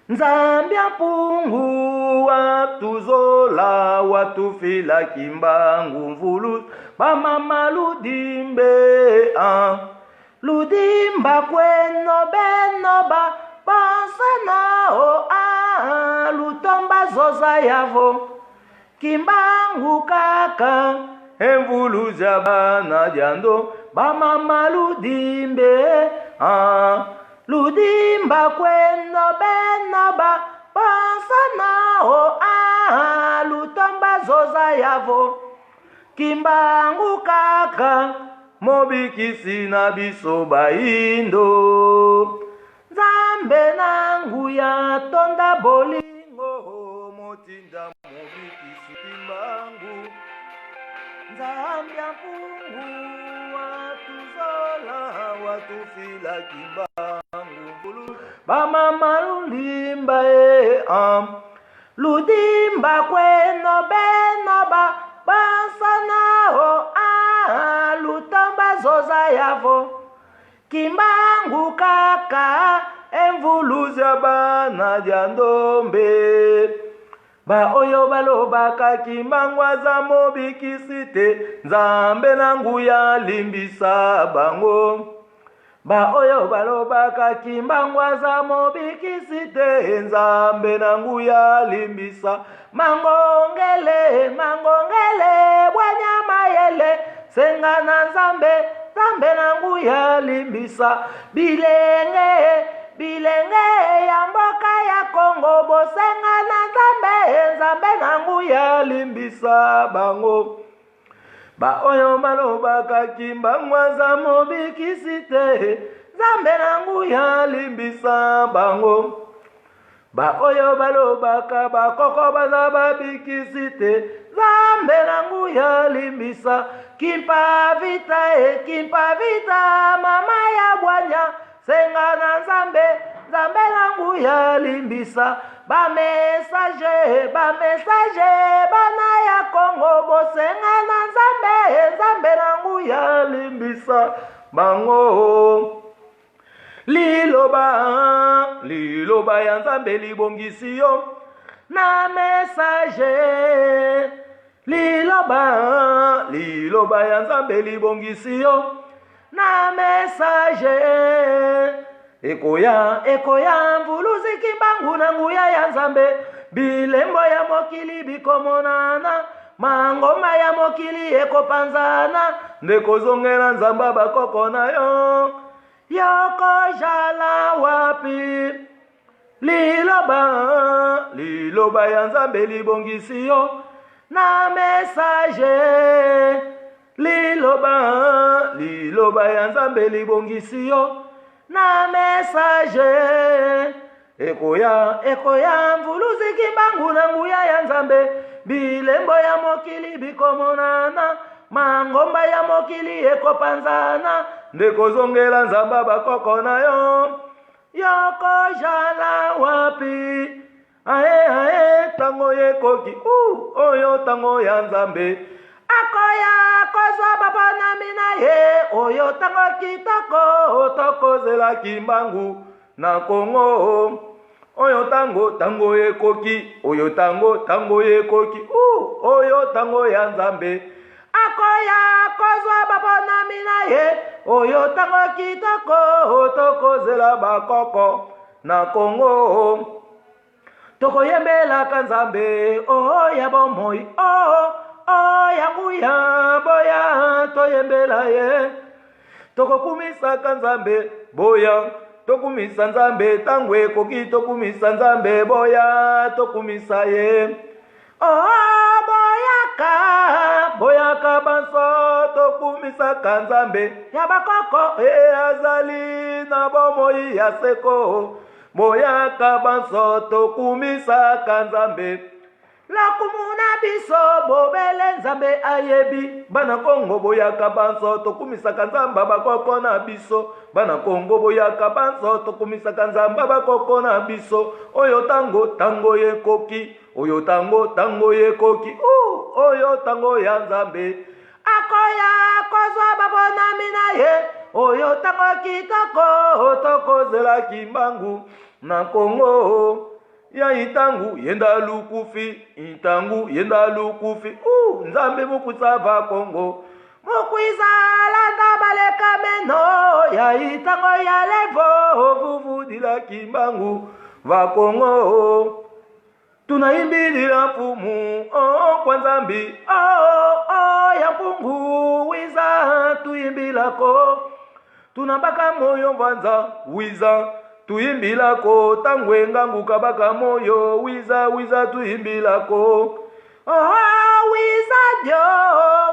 Nzambi ya mpungu watuzola watufila kimbangu mvuluzi. Bamama ludimbe ludimba kweno benoba bansana lutomba zoza yavo kimbangu kaka emvuluza bana jando bamama ludimbe ludimba kweno benoba bansana lutomba zoza yavo kimbangu kaka mobikisi na biso baindo. Nzambe nangu ya tonda bolingo motinda mobikisi kimbangu. Nzambe ya mpungu watuzola watufila kimbangu. Bamama lulimba ludimba kweno benoba bansana lutomba zoza yavo kimbangu kaka emvuluza bana jandombe ba oyo balobaka kimbangu aza mobikisi te nzambe nangu ya limbisa bango ba oyo balobaka kimbangu aza mobikisi te nzambe nangu ya limbisa mangongele bwanyama yele senga na nzambe nangu ya limbisa bilenge ya mboka ya Kongo bosenga na nzambe nangu ya limbisa bango ba oyo balobaka kimbangwaza mobikisi te nzambe nangu ya limbisa bango. Ba oyo balobaka bakoko baza babikisi te nzambe nangu ya limbisa. Kimpa vita mama ya bwanya senga na nzambe nzambe nangu ya limbisa. Ba message bana ya Kongo bosenga na nzambe nangu ya limbisa bango. Liloba ya nzambe libongisi yo na message. Liloba ya nzambe libongisi yo na message. Ekoya mvuluzi kimbangu na nguya ya nzambe. Bilembo ya mokili bikomonana mangoma ya mokili ekopanzana. Ndekozongela nzamba bakoko na yo yoko jala wapi. Liloba ya nzambe libongisi yo na message. Liloba ya nzambe libongisi yo na message. Ekoya mvuluzi kimbangu na nguya ya nzambe. Bilembo ya mokili bikomonana mangomba ya mokili ekopanzana. Ndekozongela nzamba bakoko na yo yoko jala wapi. Ae tango yekoki oyo tango ya nzambe. Akoya kozwa babona mina ye oyo tango kitoko tokozela kimbangu na Kongo. Oyo tango yekoki oyo tango yekoki oyo tango ya nzambe. Akoya kozwa babona mina ye oyo tango kitoko tokozela bakoko na Kongo. Tokoyembela kanzambe ya bomoi ya nguya boya toyembela ye. Tokokumisa kanzambe boya tokumisa nzambe tango ekoki tokumisa nzambe boya tokumisa ye. Boyaka banso tokumisa kanzambe ya bakoko azali na bomoi ya seko. Boyaka banso tokumisa kanzambe. Lakumuna biso bobele nzambe ayebi. Bana Kongo boyaka banso tokumisa kanzamba bakoko na biso. Bana Kongo boyaka banso tokumisa kanzamba bakoko na biso. Oyo tango yekoki oyo tango yekoki oyo tango ya nzambe. Akoya kozwa babona mina ye oyo tango kitoko tokozela kimbangu na Kongo. Ya itangu yenda lukufi nzambe mukusava Kongo. Mukwiza landa baleka meno ya itango ya levo vuvudila kimbangu va Kongo. Tunaimbilila mfumu kwa nzambi ya mpungu wiza tuimbilako. Tunabaka moyo vanza wiza tuimbilako. Tangwe ngangu kabaka moyo wiza tuimbilako.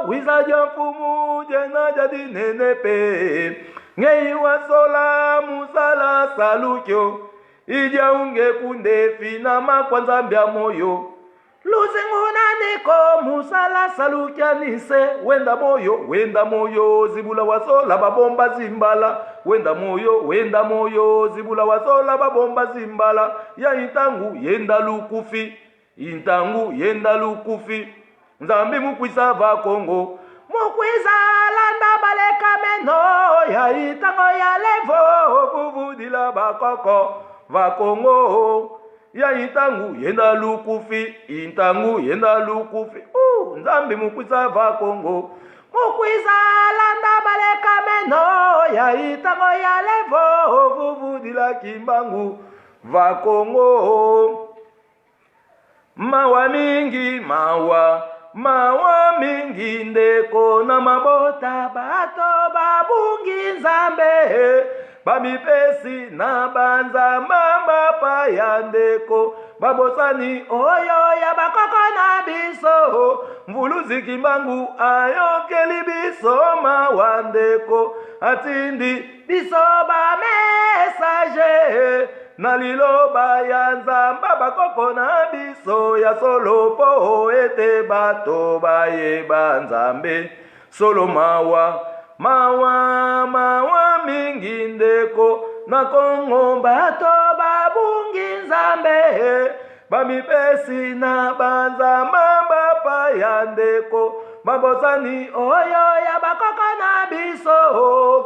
Wiza jo mfumu jena jadi nenepe. Ngei wasola musala salukyo. Ija unge kunde finama kwa nzambia moyo. Luzinguna niko musala salukya nise. Wenda moyo zibula wasola babomba zimbala. Wenda moyo zibula wasola babomba zimbala. Ya intangu yenda lukufi. Nzambi mukwisa va Kongo. Mukwisa landa baleka meno ya itango ya levo vuvudila bakoko va Kongo. Ya intangu yenda lukufi. Nzambi mukwisa va Kongo. Mukwisa landa baleka meno ya itango ya levo vuvudila kimbangu va Kongo. Mawa mingi ndeko na mabota bato babungi nzambe. Bamipesi na banza mamba pa ya ndeko babosani oyo ya bakoko na biso. mvuluzi kimbangu ayokeli biso mawandeko atindi biso ba message na liloba ya nzamba bakoko na biso ya solo po ete bato bayeba nzambe solo mawa mingi ndeko na Kongo bato babungi nzambe bamipesi na banzamba bapaya ndeko mabosani oyo ya bakoko na biso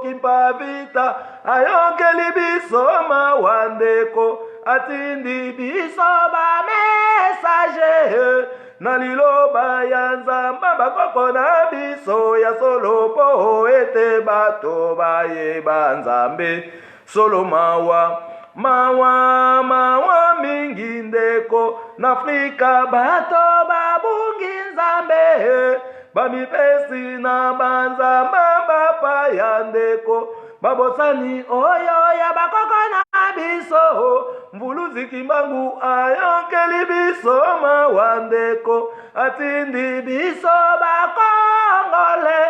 kimpavita ayokeli biso mawandeko atindi biso ba message na liloba ya nzamba bakoko na biso ya solo po ete bato bayeba nzambe solo mawa mingi ndeko na Afrika bato babungi nzambe bamipesi na banzamba bapaya ndeko babosani oyo ya bakoko na biso mvuluzi kimbangu ayokeli biso mawandeko atindi biso bakongole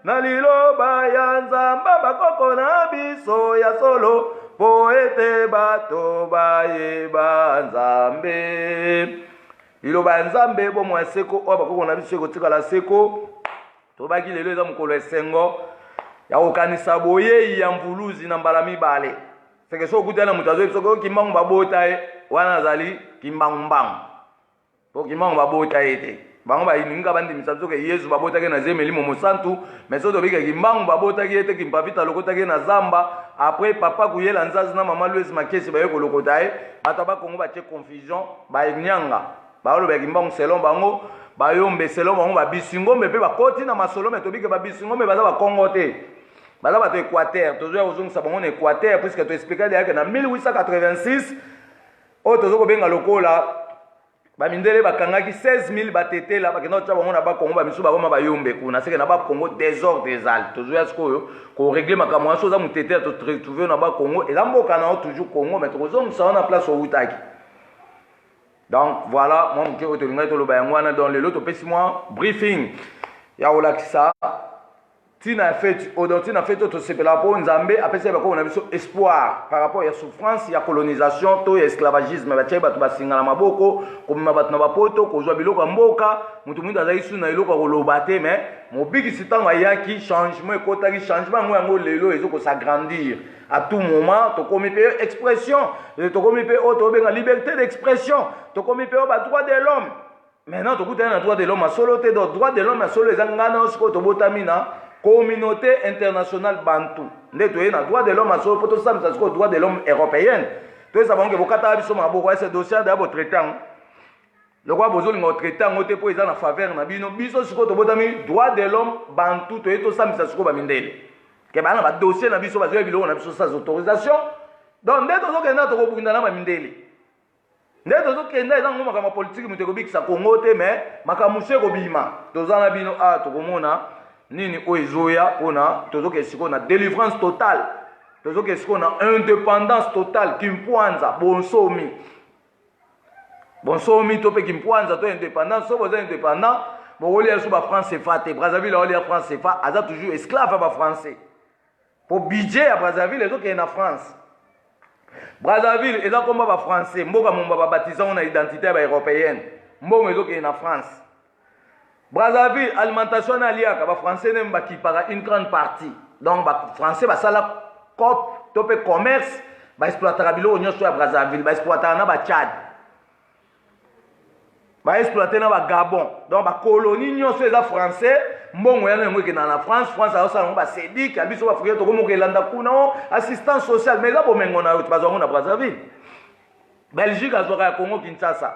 na liloba ya nzamba bakoko na biso ya solo po ete bato bayeba nzambe liloba ya nzambe bomo ya seko oyo bakoko na biso ekotikala seko tobaki lelo eza mokolo esengo ya kokanisa boyei ya mvuluzi na mbala mibale seke so okutana na moto azoyebi soki kimbangu babota ye wana azali kimbangu po kimbangu babota ye te bango bayininga bandimisa soki yesu babotaki na zemi elimo mosantu mais so tobika kimbangu babotaki ye te kimpavita alokotaki ye na zamba apres papa kuyela nzazi na mama louise makesi baye kolokota ye bato bakongo batie confusion banyanga baoloba kimbangu selon bango bayombe selon bango babisingombe mpe bakoti na masolo me tobike babisingombe baza bakongo te baza bato Équateur tozoya kozongisa bango na Équateur puisque toexplikaki yake na 1886 oyo tozokobenga lokola bamindele bakangaki 16000 batetela bakenda kotya bango na bakongo bamisu baboma bayombe kuna seke na bakongo désordre ezali tozoya sikoyo koregle makambo wana so oza motetela totrouve na bakongo eza mboka na yo toujours Congo mais tokozongisa wana place owutaki. Donc voilà moi moke oyo tolingai toloba yango wana donc lelo topesi mwa briefing ya kolakisa tina feti tosepela po nzambe apesi bakoko na biso espoir par rapport ya souffrance ya colonisation to ya esclavagisme batyai bato basinga na maboko komema bato na bapoto kozwa biloko ya mboka moto mwindu azali su na eloko ya koloba te mais mobikisi ntango ayaki changement ekotaki changement yango lelo ezokosagrandir à tout moment tokomi mpe expression tokomi mpe oyo tobenga liberté d'expression tokomi mpe oyo badroit de l'homme maintenant tokutani na droit de l'homme asolo te donc droit de l'homme asolo eza ngana oyo sikoyo tobotami na communauté internationale bantou nde toye na droit de l'homme asolo po tosambisa sikoyo droit de l'homme européenne toyesa bango ke bokataka biso maboko ese dossier daya botraite yango lokola bozolinga kotraite yango te mpo eza na faveur na bino biso sikoyo tobotami droit de l'homme bantou toye tosambisa sikoyo bamindele ke bana badossier na biso bazoya biloko na biso sans autorisation donc nde tozokenda tokobunda na bamindele nde tozokenda eza ngo makambo ya politiki moto ekobikisa kongo te mais makambo mosu ekobima toza na bino a tokomona nini oyo ezoya mpona tozokende sikoyo na délivrance totale tozokende sikoyo na indépendance totale kimpwanza bonsomi to mpe kimpwanza to indépendance so boza indépendant bokolia so bafrance efa te brazzaville aolia france efa aza toujours esclave ya bafrançais po budget ya brazzaville ezokende na france brazzaville eza komba bafrançais mboka momba babatizango na identité ya baeuropéenne mbongo ezokende na france brazzaville alimentation na aliaka bafrançais neme bakipaka une grande partie donc bafrançais basala cop to mpe commerce baexploitaka biloko nyonso ya brazzaville baexploitaka na bachad baexploite na bagabon donc bakolonie nyonso eza français mbongo yana yango ekenda na france france azosala yango basédik ya biso bafrika tokomoka elanda kuna o assistance sociale mais eza bomengo na yo bazwango na brazzaville belgique azwaka ya congo kinshasa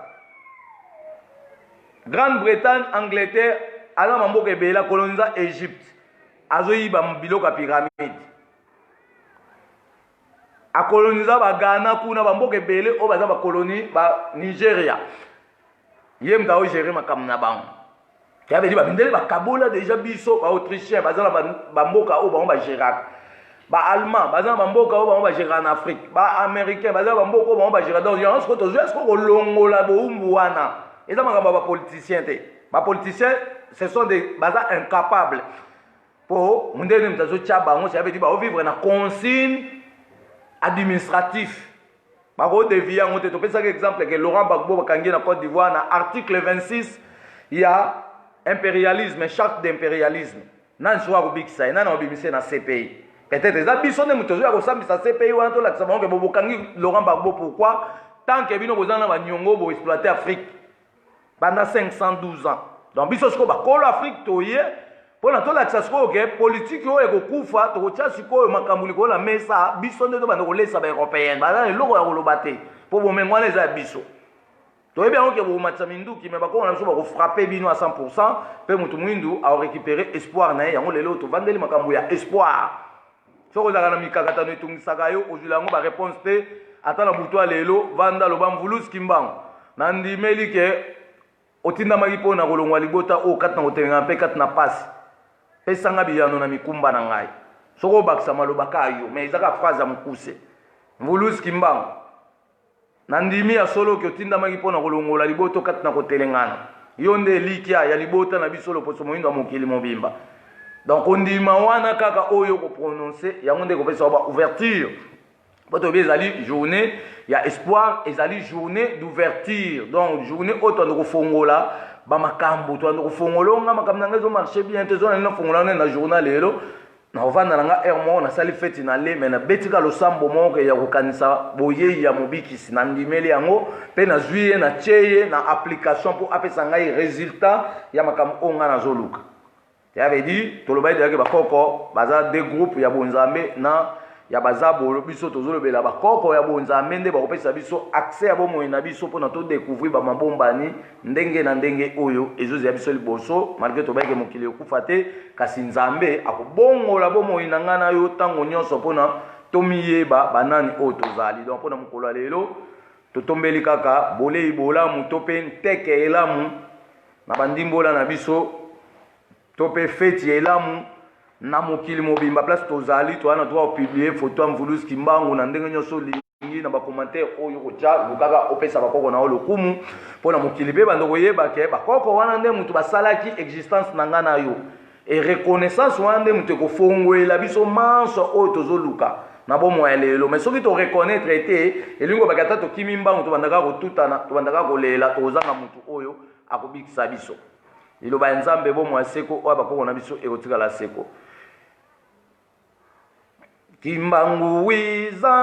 Grande-Bretagne, Angleterre, aza mamboka ebele koloniza Egypte. Azoyiba biloko ya pyramide. Akoloniza ba Ghana kuna bamboka ebele o baza ba colonie ba Nigeria. Yem da o gérer makambo na bango. Ya veut dire ba bindele ba Kabola déjà biso ba Autrichien baza na bamboka o ba gérer. Ba Allemand baza na bamboka o ba gérer en Afrique. Ba Américain baza na bamboka o ba gérer dans l'Union. Est-ce que to zo est-ce que kolongola bo umbu wana? Et ça, je ne suis pas politicien. Les politiciens, ce sont des bazars incapables. Pour nous dire ça veut dire vivre dans consigne administratif. Par exemple, que Laurent Gbagbo Bakangi na Côte d'Ivoire, dans l'article 26, il y a impérialisme, charte d'impérialisme. Nan soit Rubik ça, nan obimissé na CPI. Peut-être les habitants de Moutozo à ressemble à CPI ou à tout l'accent que Bobokangi Laurent Gbagbo pourquoi tant que bino bozana ba nyongo bo exploiter Afrique pendant 512 ans. Donc biso sko ba kolo Afrique toye pour na to l'accent ko que politique yo e ko kufa to tia siko makamuli ko la mesa biso nde to ba no lesa ba européenne ba na loko ya ko lobate pour bo mengwana za biso. Donc, bien que vous match mindu qui me bako on a besoin de frapper bino à 100%, pe mutu mwindu a récupérer espoir na yango lelo to vandeli makambo ya espoir. So ko zaka na mikakata no etungisaka yo ojulango ba réponse te ata na buto lelo vanda lo bamvulus kimbango. Na ndimeli ke otinda magi pona kolongwa libota o kat na otenga pe kat na passe. Pe sanga biyano na mikumba na ngai. So ko bakisa maloba kayo mais ezaka phrase ya mukuse. Mvulus kimbango. Nandimi ya solo ki otinda magi pona kolongola liboto kat na kotelengana yonde likia ya libota na bisolo poso moindo mokili mobimba donc ondima wana kaka oyo ko prononcer yango nde ko pesa ba ouverture poto bezali journée ya espoir ezali journée d'ouverture donc journée auto ndoko fongola ba makambo to ndoko fongolonga makambo ngezo marché bien tezo na fongola na journal lelo na ovanda nga ermo na sali feti na le mena betika lo sambo moko ya kokanisa boye ya mobikisi na ndimeli yango pe na juillet na cheye na application pour apesa ngai résultat ya makambo onga na zoluka ya veut dire to lo baide ke bakoko baza des groupes ya bonzambe na ya bazabo biso tozolo bela bakoko ya bonzambe nde bakopesa biso accès ya bomo na biso pour na to découvrir ba mabombani ndenge na ndenge oyo ezozi ya biso liboso malgré to baike mokili okufate kasi nzambe akobongola bomo na ngana yo tango nyonso pona tomiyeba banani oyo tozali donc pona mokolo lelo totombeli kaka bolei bolamu to pe nteke elamu na bandimbola na biso to pe feti elamu na mokili mobimba place tozali to ana to publier photo am vulus kimbango na ndenge nyonso lingi na ba commentaire oyo ko tja lukaka opesa bakoko na olokumu pona mokili be bando koyeba ke bakoko wana nde mutu basalaki existence na ngana yo et reconnaissance wana nde mutu ko fongoela biso manso oyo tozoluka na bomo ya lelo mais soki to reconnaître ete elingo bakata to kimimbango to bandaka ko tutana to bandaka ko lela to zanga mutu oyo akobikisa biso iloba nzambe bomo ya seko oyo bakoko na biso ekotika la seko Kimbangu wiza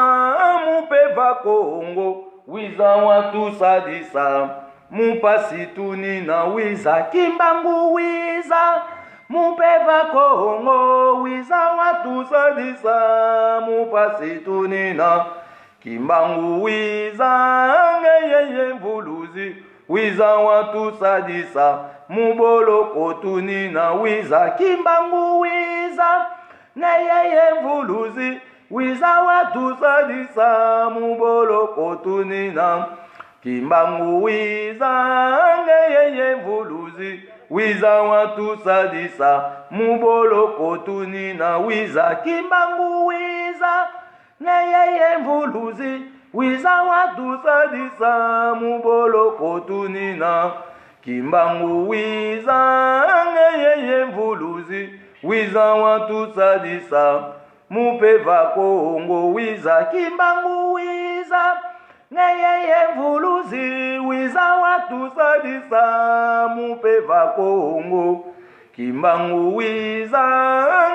mupeva Kongo wiza watu sadisa mupasi tunina wiza Kimbangu wiza mupeva Kongo wiza watu sadisa mupasi tunina Kimbangu wiza ngeyeye mvuluzi wiza watu sadisa muboloko tunina wiza Kimbangu wiza Neyeye mvuluzi wiza watu sadisa muboloko tunina Kimbangu wiza neyeye mvuluzi wiza watu sadisa muboloko tunina wiza Kimbangu wiza neyeye mvuluzi wiza watu sadisa muboloko tunina Kimbangu wiza neyeye mvuluzi wiza watu sadisa mupeva Kongo wiza Kimbangu wiza neyeye mvuluzi wiza watu sadisa mupeva Kongo Kimbangu wiza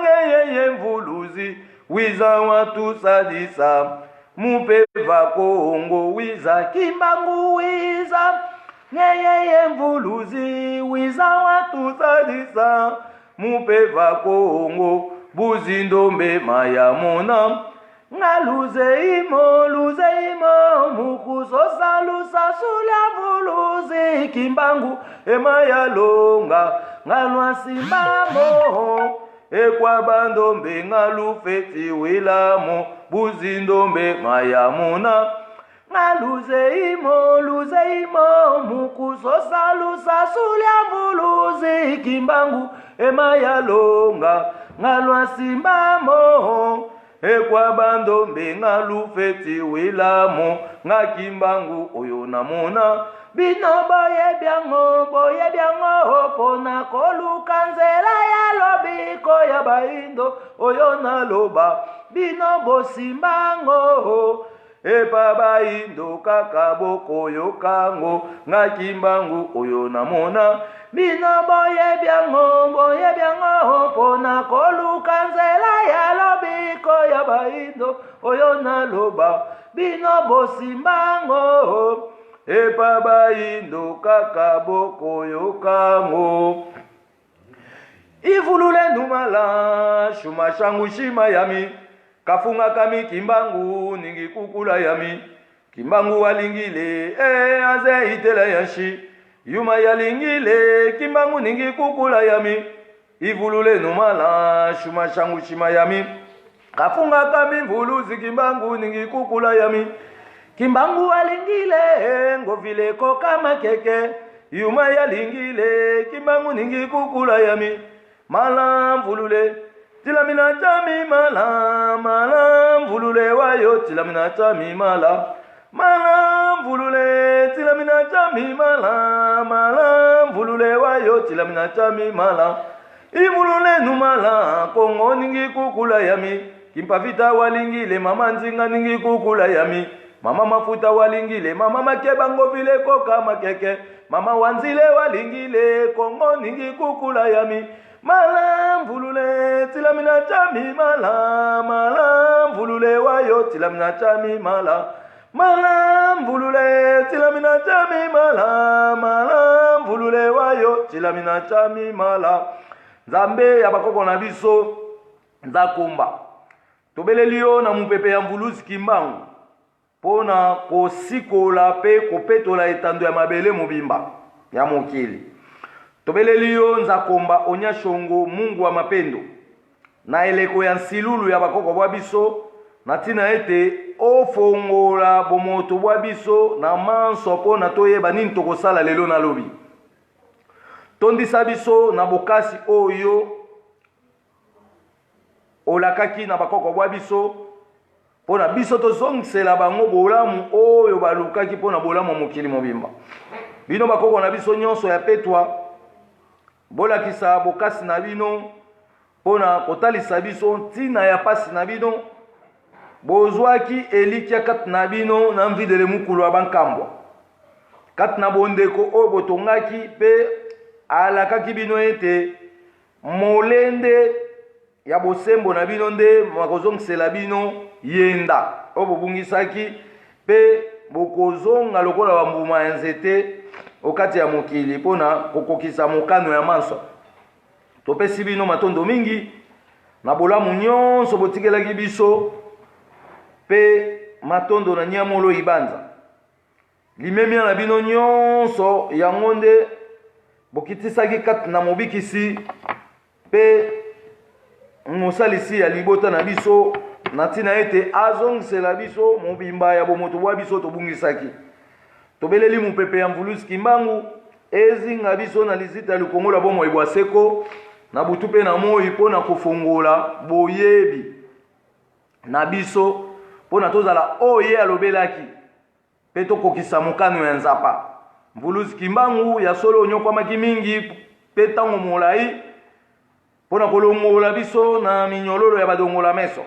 neyeye mvuluzi wiza watu sadisa mupeva Kongo wiza Kimbangu wiza neyeye mvuluzi wiza watu sadisa mupeva Kongo buzindombe mayamona ngaluze imo mukusosa lusasula vuluzi Kimbangu emayalonga ngalwa simbamo ekwa bandombe ngalufeti wilamo buzindombe mayamona ngaluze imo mukusosa lusasula vuluzi Kimbangu emayalonga ngalwa simbamo ekwa bando mbenga lufeti wilamu nga kimbangu oyo namona bino boye byango pona koluka nzela ya lobiko ya baindo oyo naloba bino bosimbango epa baindo kaka boko yokango nga kimbangu oyo namona bino boye byango pona koluka nzela ya lobiko ya baindo oyo naloba bino bosimbango epa baindo kaka boko yokango ivulule numala shuma shangu shima yami kafunga kami kimbangu ningi kukula yami kimbangu walingile aze itela yashi yuma yalingile kimbangu ningi kukula yami ivulule numala shuma shangu shima yami kafunga kami mvuluzi kimbangu ningi kukula yami kimbangu walingile ngovile koka makeke yuma yalingile kimbangu ningi kukula yami mala mvulule tilamina chami mala mvulule wayo tilamina chami mala mvulule tilamina chami mala mvulule wayo tilamina chami mala ivulule numala kongo ningi kukula yami kimpavita walingile mama nzinga ningi kukula yami mama mafuta walingile mama makeba ngovile koka makeke mama wanzile walingile kongo ningi kukula yami mala mvulule tilamina chami mala mvulule wayo tilamina chami mala mvulule tilamina chami mala mvulule wayo tilamina chami mala nzambe ya bakoko na biso nzakumba tobelelio na mupepe ya mvuluzi kimbangu pona kosikola pe kopetola etando ya mabele mobimba ya mokili tobelelio nzakomba onya shongo mungu wa mapendo na eleko ya nsilulu ya bakoko bwa biso na tina ete ofongola bomoto bwa biso na manso pona toyeba nini tokosala lelo na lobi tondisa biso na bokasi oyo olakaki na bakoko bwa biso pona biso tozongisela bango bolamu oyo balukaki pona bolamu mokili mobimba bino bakoko na biso nyonso ya petwa bolakisa bokasi na bino pona kotalisa biso ntina ya pasi na bino bozwaki elikia kati na bino na mvidele mukulu wa bankambwa kati na bondeko oyo botongaki pe alakaki bino ete molende ya bosembo na bino nde makozongisela bino yenda oyo bobungisaki pe bokozonga lokola bambuma ya nzete okati ya mokili mpona kokokisa mokano ya manso topesi bino matondo mingi na bolamu nyonso botikelaki biso pe matondo na nyamolo ibanza limemia na bino nyonso yango nde bokitisaki kati na mobikisi pe mosalisi ya libota na biso na ntina ete azongisela biso mobimba ya bomoto bwa biso tobungisaki tobeleli mupepe ya mvuluzi kimbangu ezinga biso na lizita ya likongola bomoi bwa seko na butu pe na moi mpona kofongola boyebi na biso mpona tozala oye alobelaki pe tokokisa mokano ya nzapa mvuluzi kimbangu ya solo onyokwamaki mingi pe ntango molai mpona kolongola biso na minyololo ya badongola meso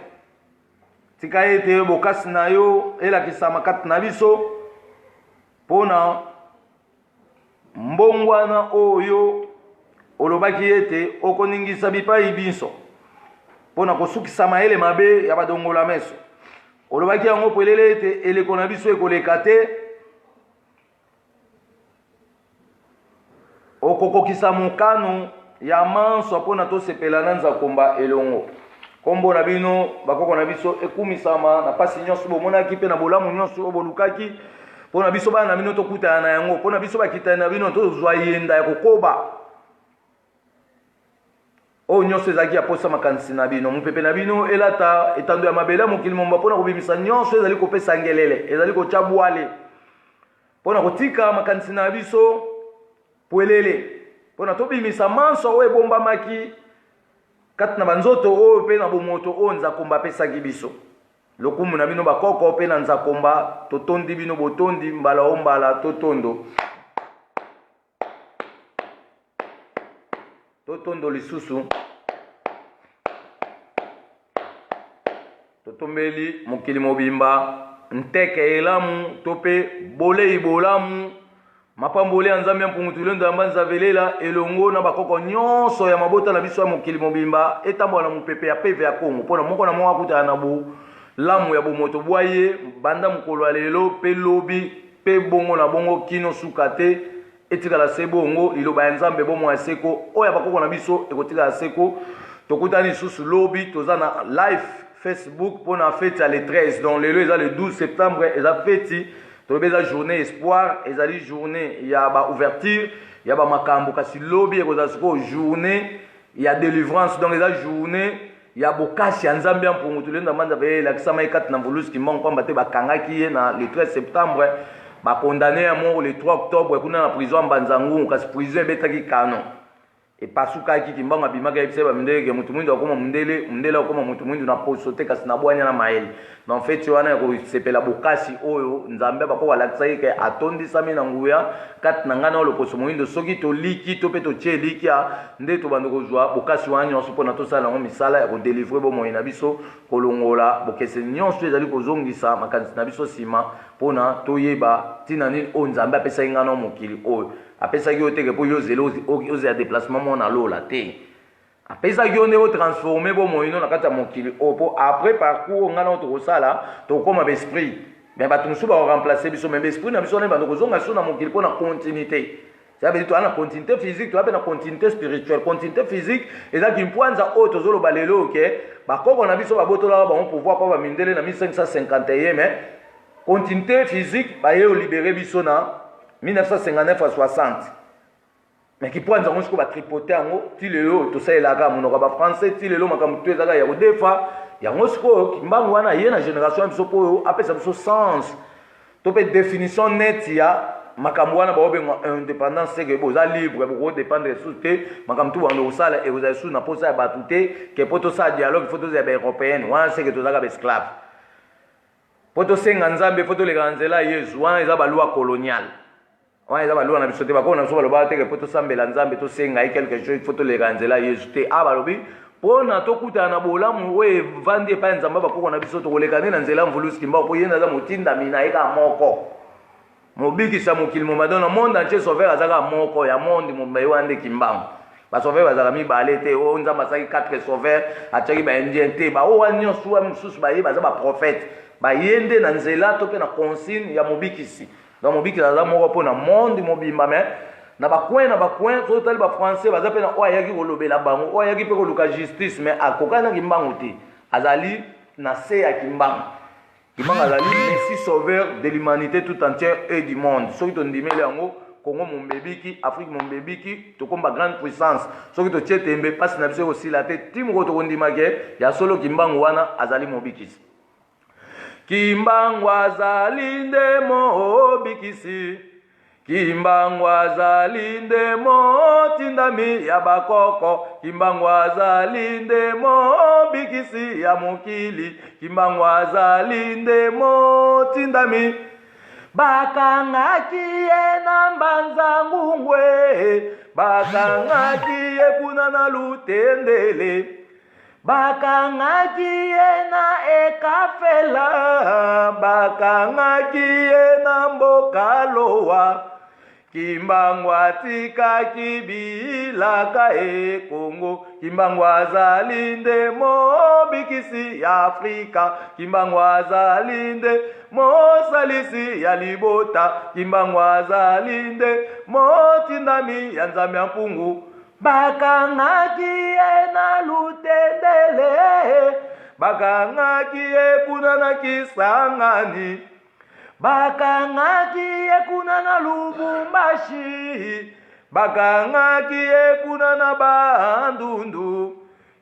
tika ete bokasi na yo elakisama kati na biso mpona mbongwana oyo olobaki ete okoningisa bipai biso mpona kosukisa mayele mabe ya badongola meso olobaki yango pelele ete eleko na biso ekoleka te okokokisa mokano ya manso mpona tosepela na nzakomba elongo kombo na bino bakoko na biso ekumisama na pasi nyonso bomonaki mpe na bolamu nyonso oyo bolukaki mpona biso bana na bino tokutana na yango mpona biso bakitani na bino tozwa yenda ya kokoba oyo nyonso ezalaki ya posa makanisi na bino mopepe na bino elata etando ya mabele ya mokili momba mpona kobimisa nyonso ezali kopesa ngelele ezali kotya bwale mpona kotika makanisi na biso pwelele mpona tobimisa manso oyo ebombamaki kati na banzoto oyo pe na bomoto oyo nzakomba apesaki biso lokumu na bino bakoko pe na nzakomba totondi bino botondi mbala o mbala totondo totondo lisusu totombeli mokili mobimba nteke elamu to pe bolei bolamu mapamboli ya nzambe ya mpungutulendo ya mbanzavelela elongo na bakoko nyonso ya mabota na biso ya mokili mobimba etambola na mopepe ya peve ya kongo mpona moko na moko akutana na bolamu ya bomoto bwa ye banda mokolo ya lelo pe lobi pe bongo na bongo kino suka te etikala se bongo liloba ya nzambe bomo ya seko oyo ya bakoko na biso ekotikala seko tokutani lisusu lobi toza na live Facebook pour la fête à le 13 donc le 12 septembre et la fête la journée espoir et la journée il y a ba ouverture il y a ba makambo kasi lobby et la journée il y a délivrance donc la journée il y a bokasi ya nzambe pour mutu lenda manza be la kisama ikat na volus ki mong kwamba te bakangaki na le 13 septembre ba condamné à mort le 3 octobre kuna na prison Mbanzangu kasi prison betaki canon et pasuka ki kimbanga bimaka yebiseba mindele mutu mwindu akoma mundele akoma mutu mwindu na posote kasi na bwanya na maeli na en fait wana ko sepela bokasi oyo nzambe bako walakisa ke atondisa mina nguya kat na ngana lo poso mwindu soki to liki to peto che likia nde to bando kozwa bokasi wanya osupo na to sala ngo misala ya ko délivrer bo moyina biso kolongola bokese nyonso ezali kozongisa makanisi na biso sima pona toyeba tina nini o nzambe apesa ngana mokili oyo apesa ki oteke po yo zelo oze ya déplacement mona lola te apesa ki onde o transformer bo moyino na kata mokili opo après parcours ngana to kosala to koma l'esprit mais ba tunsu ba remplacer biso mais l'esprit na biso na bando kozonga so na mokili pona continuité ça veut dire to ana continuité physique to na continuité spirituelle continuité physique eza ki mpwanza o to zolo balelo ke ba koko na biso ba botola ba on pouvoir pa ba mindele na 1551 mais continuité physique ba yo libérer biso na 1959 à 60. Mais qui prend un jour tripoter en haut, tu le haut, tout ça est là, mon robe français, tu le haut, ma camoufle, tu es là, il y a des fois, il y a un jour qui m'a dit, il y a une génération qui s'oppose, après ça, ce sens. Tu peux définition nette, il y a ma camoufle, indépendance, c'est que vous êtes libre, vous dépendre de sous té, ma camoufle, on est au salle et vous avez sous n'a pas ça à battre, que pour tout ça, dialogue, il faut tous les européens, on sait que tous les esclaves. Pour tous ces Nzambe, il faut tous les Ganzela, ils ont une loi coloniale. Ouais, ça va loin, on a besoin de quoi on a besoin de battre que pour tout ça, mais l'ensemble, tout c'est quelque chose, il faut tous les Ganzela, ils ont ah bah lobi. Pour na to kuta na bolamu we vande pa nzamba ba ko na biso to kolekane na nzela mvulusi kimba ko yenda za mutinda mina eka moko mobiki sa mokili mo madona monde entier sauver azaka moko ya monde mo mbaye wande kimbango ba sauver bazaka mi balete o nzamba saki 4 sauver ataki ba indien te ba o wanyo suwa msusu ba ye baza ba prophète ba yende na nzela to pe na consigne ya mobiki si donc mobiki za moko po na monde mobimba mais na bakwen so tali ba français baza pe na oyaki kolobela bango oyaki pe koluka justice mais akokana kimbango te azali na se ya kimbango azali messie sauveur de l'humanité tout entière et du monde soki tondimeli yango Congo mombebiki Afrique mombebiki tokomba grande puissance soki totie tembe pasi na biso kosila te timoko tokondimake ya solo kimbango wana azali mobikisi kimbango azali nde mobikisi Kimbangu azali ndemo tindami ya bakoko Kimbangu azali ndemo bikisi ya mukili Kimbangu azali ndemo tindami bakangaki ye na Mbanzangu ngwe bakangaki ye kuna na Lutendele bakangaki ye na Ekafela bakangaki ye na Mbokalowa Kimbangu atikaki bilaka e Kongo Kimbangu azali ndemo bikisi ya Afrika Kimbangu azali ndemo salisi ya libota Kimbangu azali ndemo tindami ya Nzambe ya mpungu bakangaki ye na Lutendele bakangaki ye kuna na Kisangani bakangaki ye kuna na Lubumbashi bakangaki ye kuna na Bandundu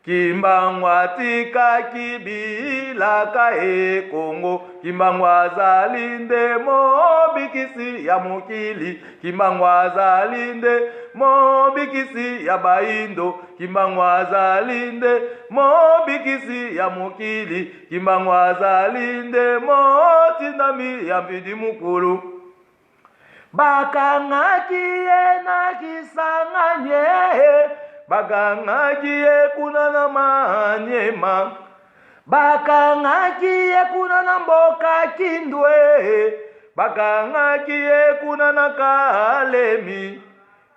Kimbangwa tika kibilaka e Kongo, Kimbangwa zalinde mobikisi ya mokili, Kimbangwa zalinde mobikisi ya baindo, Kimbangwa zalinde mobikisi ya mokili, Kimbangwa zalinde motindami ya mpidi mukulu. Bakangakie na kisanganye, bakangakie kuna na manyema, bakangakie kuna na mboka kindwe, bakangakie kuna na kalemi.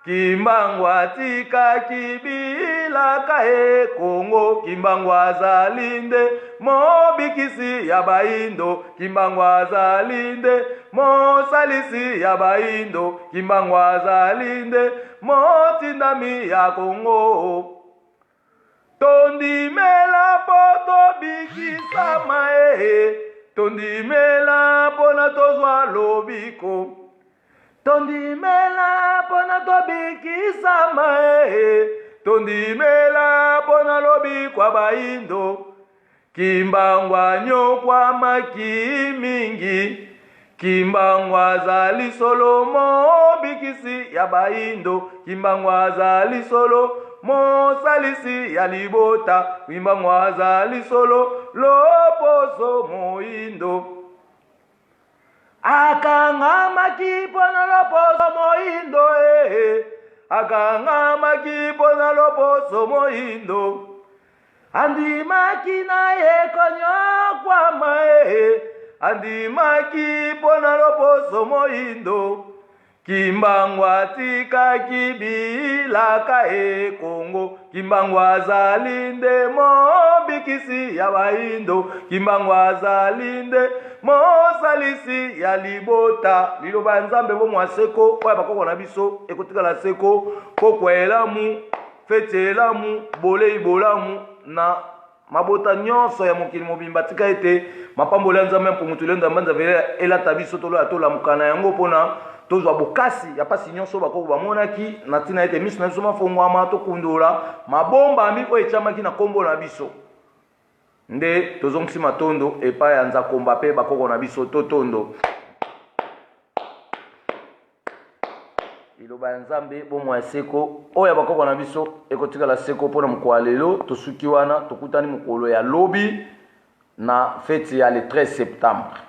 Kimbangwa tika kibilaka e Kongo, Kimbangwa zalinde mobikisi ya baindo, Kimbangwa zalinde mosalisi ya baindo, Kimbangwa zalinde motindami ya Kongo. Tondimela poto bikisa mae, tondimela pona tozwa lobiko, tondimela pona tobikisa mae, tondimela pona lobikwa baindo. Kimbangwa nyokwa maki mingi, Kimbangwa zali solo mobikisi ya baindo, Kimbangwa zali solo mosalisi ya libota, Kimbangwa zali solo loposo moindo. Akangama kipo na loposo moindo, akangama kipo na loposo moindo. Andimaki na yekonyo kwa mae, andimaki po na loposo moindo. Kimbangwa tika kibilaka e Kongo, Kimbangwa zalinde mobikisi ya baindo, Kimbangwa zalinde mosalisi ya libota. Liloba nzambe bo mwaseko oya bakoko na biso ekotikala seko kokwelamu fetelamu bolei bolamu na mabota nyonso ya mokili mobimba. Tika ete mapambola ya nzambe mpungutulendo mbanza vele elata biso tolo atola mukana yango pona tozwa bokasi ya pasi nyonso bakoko bamonaki na tina ete miso na biso mafongwama tokundula mabomba ambi oyo etiamaki na kombo na biso nde tozongisi matondo epai ya nzakomba mpe bakoko na biso totondo. Liloba ya nzambe bomwa ya seko oyo bakoko na biso ekotikala seko mpona mokolo ya lelo. Tosuki wana tokutani mokolo ya lobi na feti ya le 13 septembre.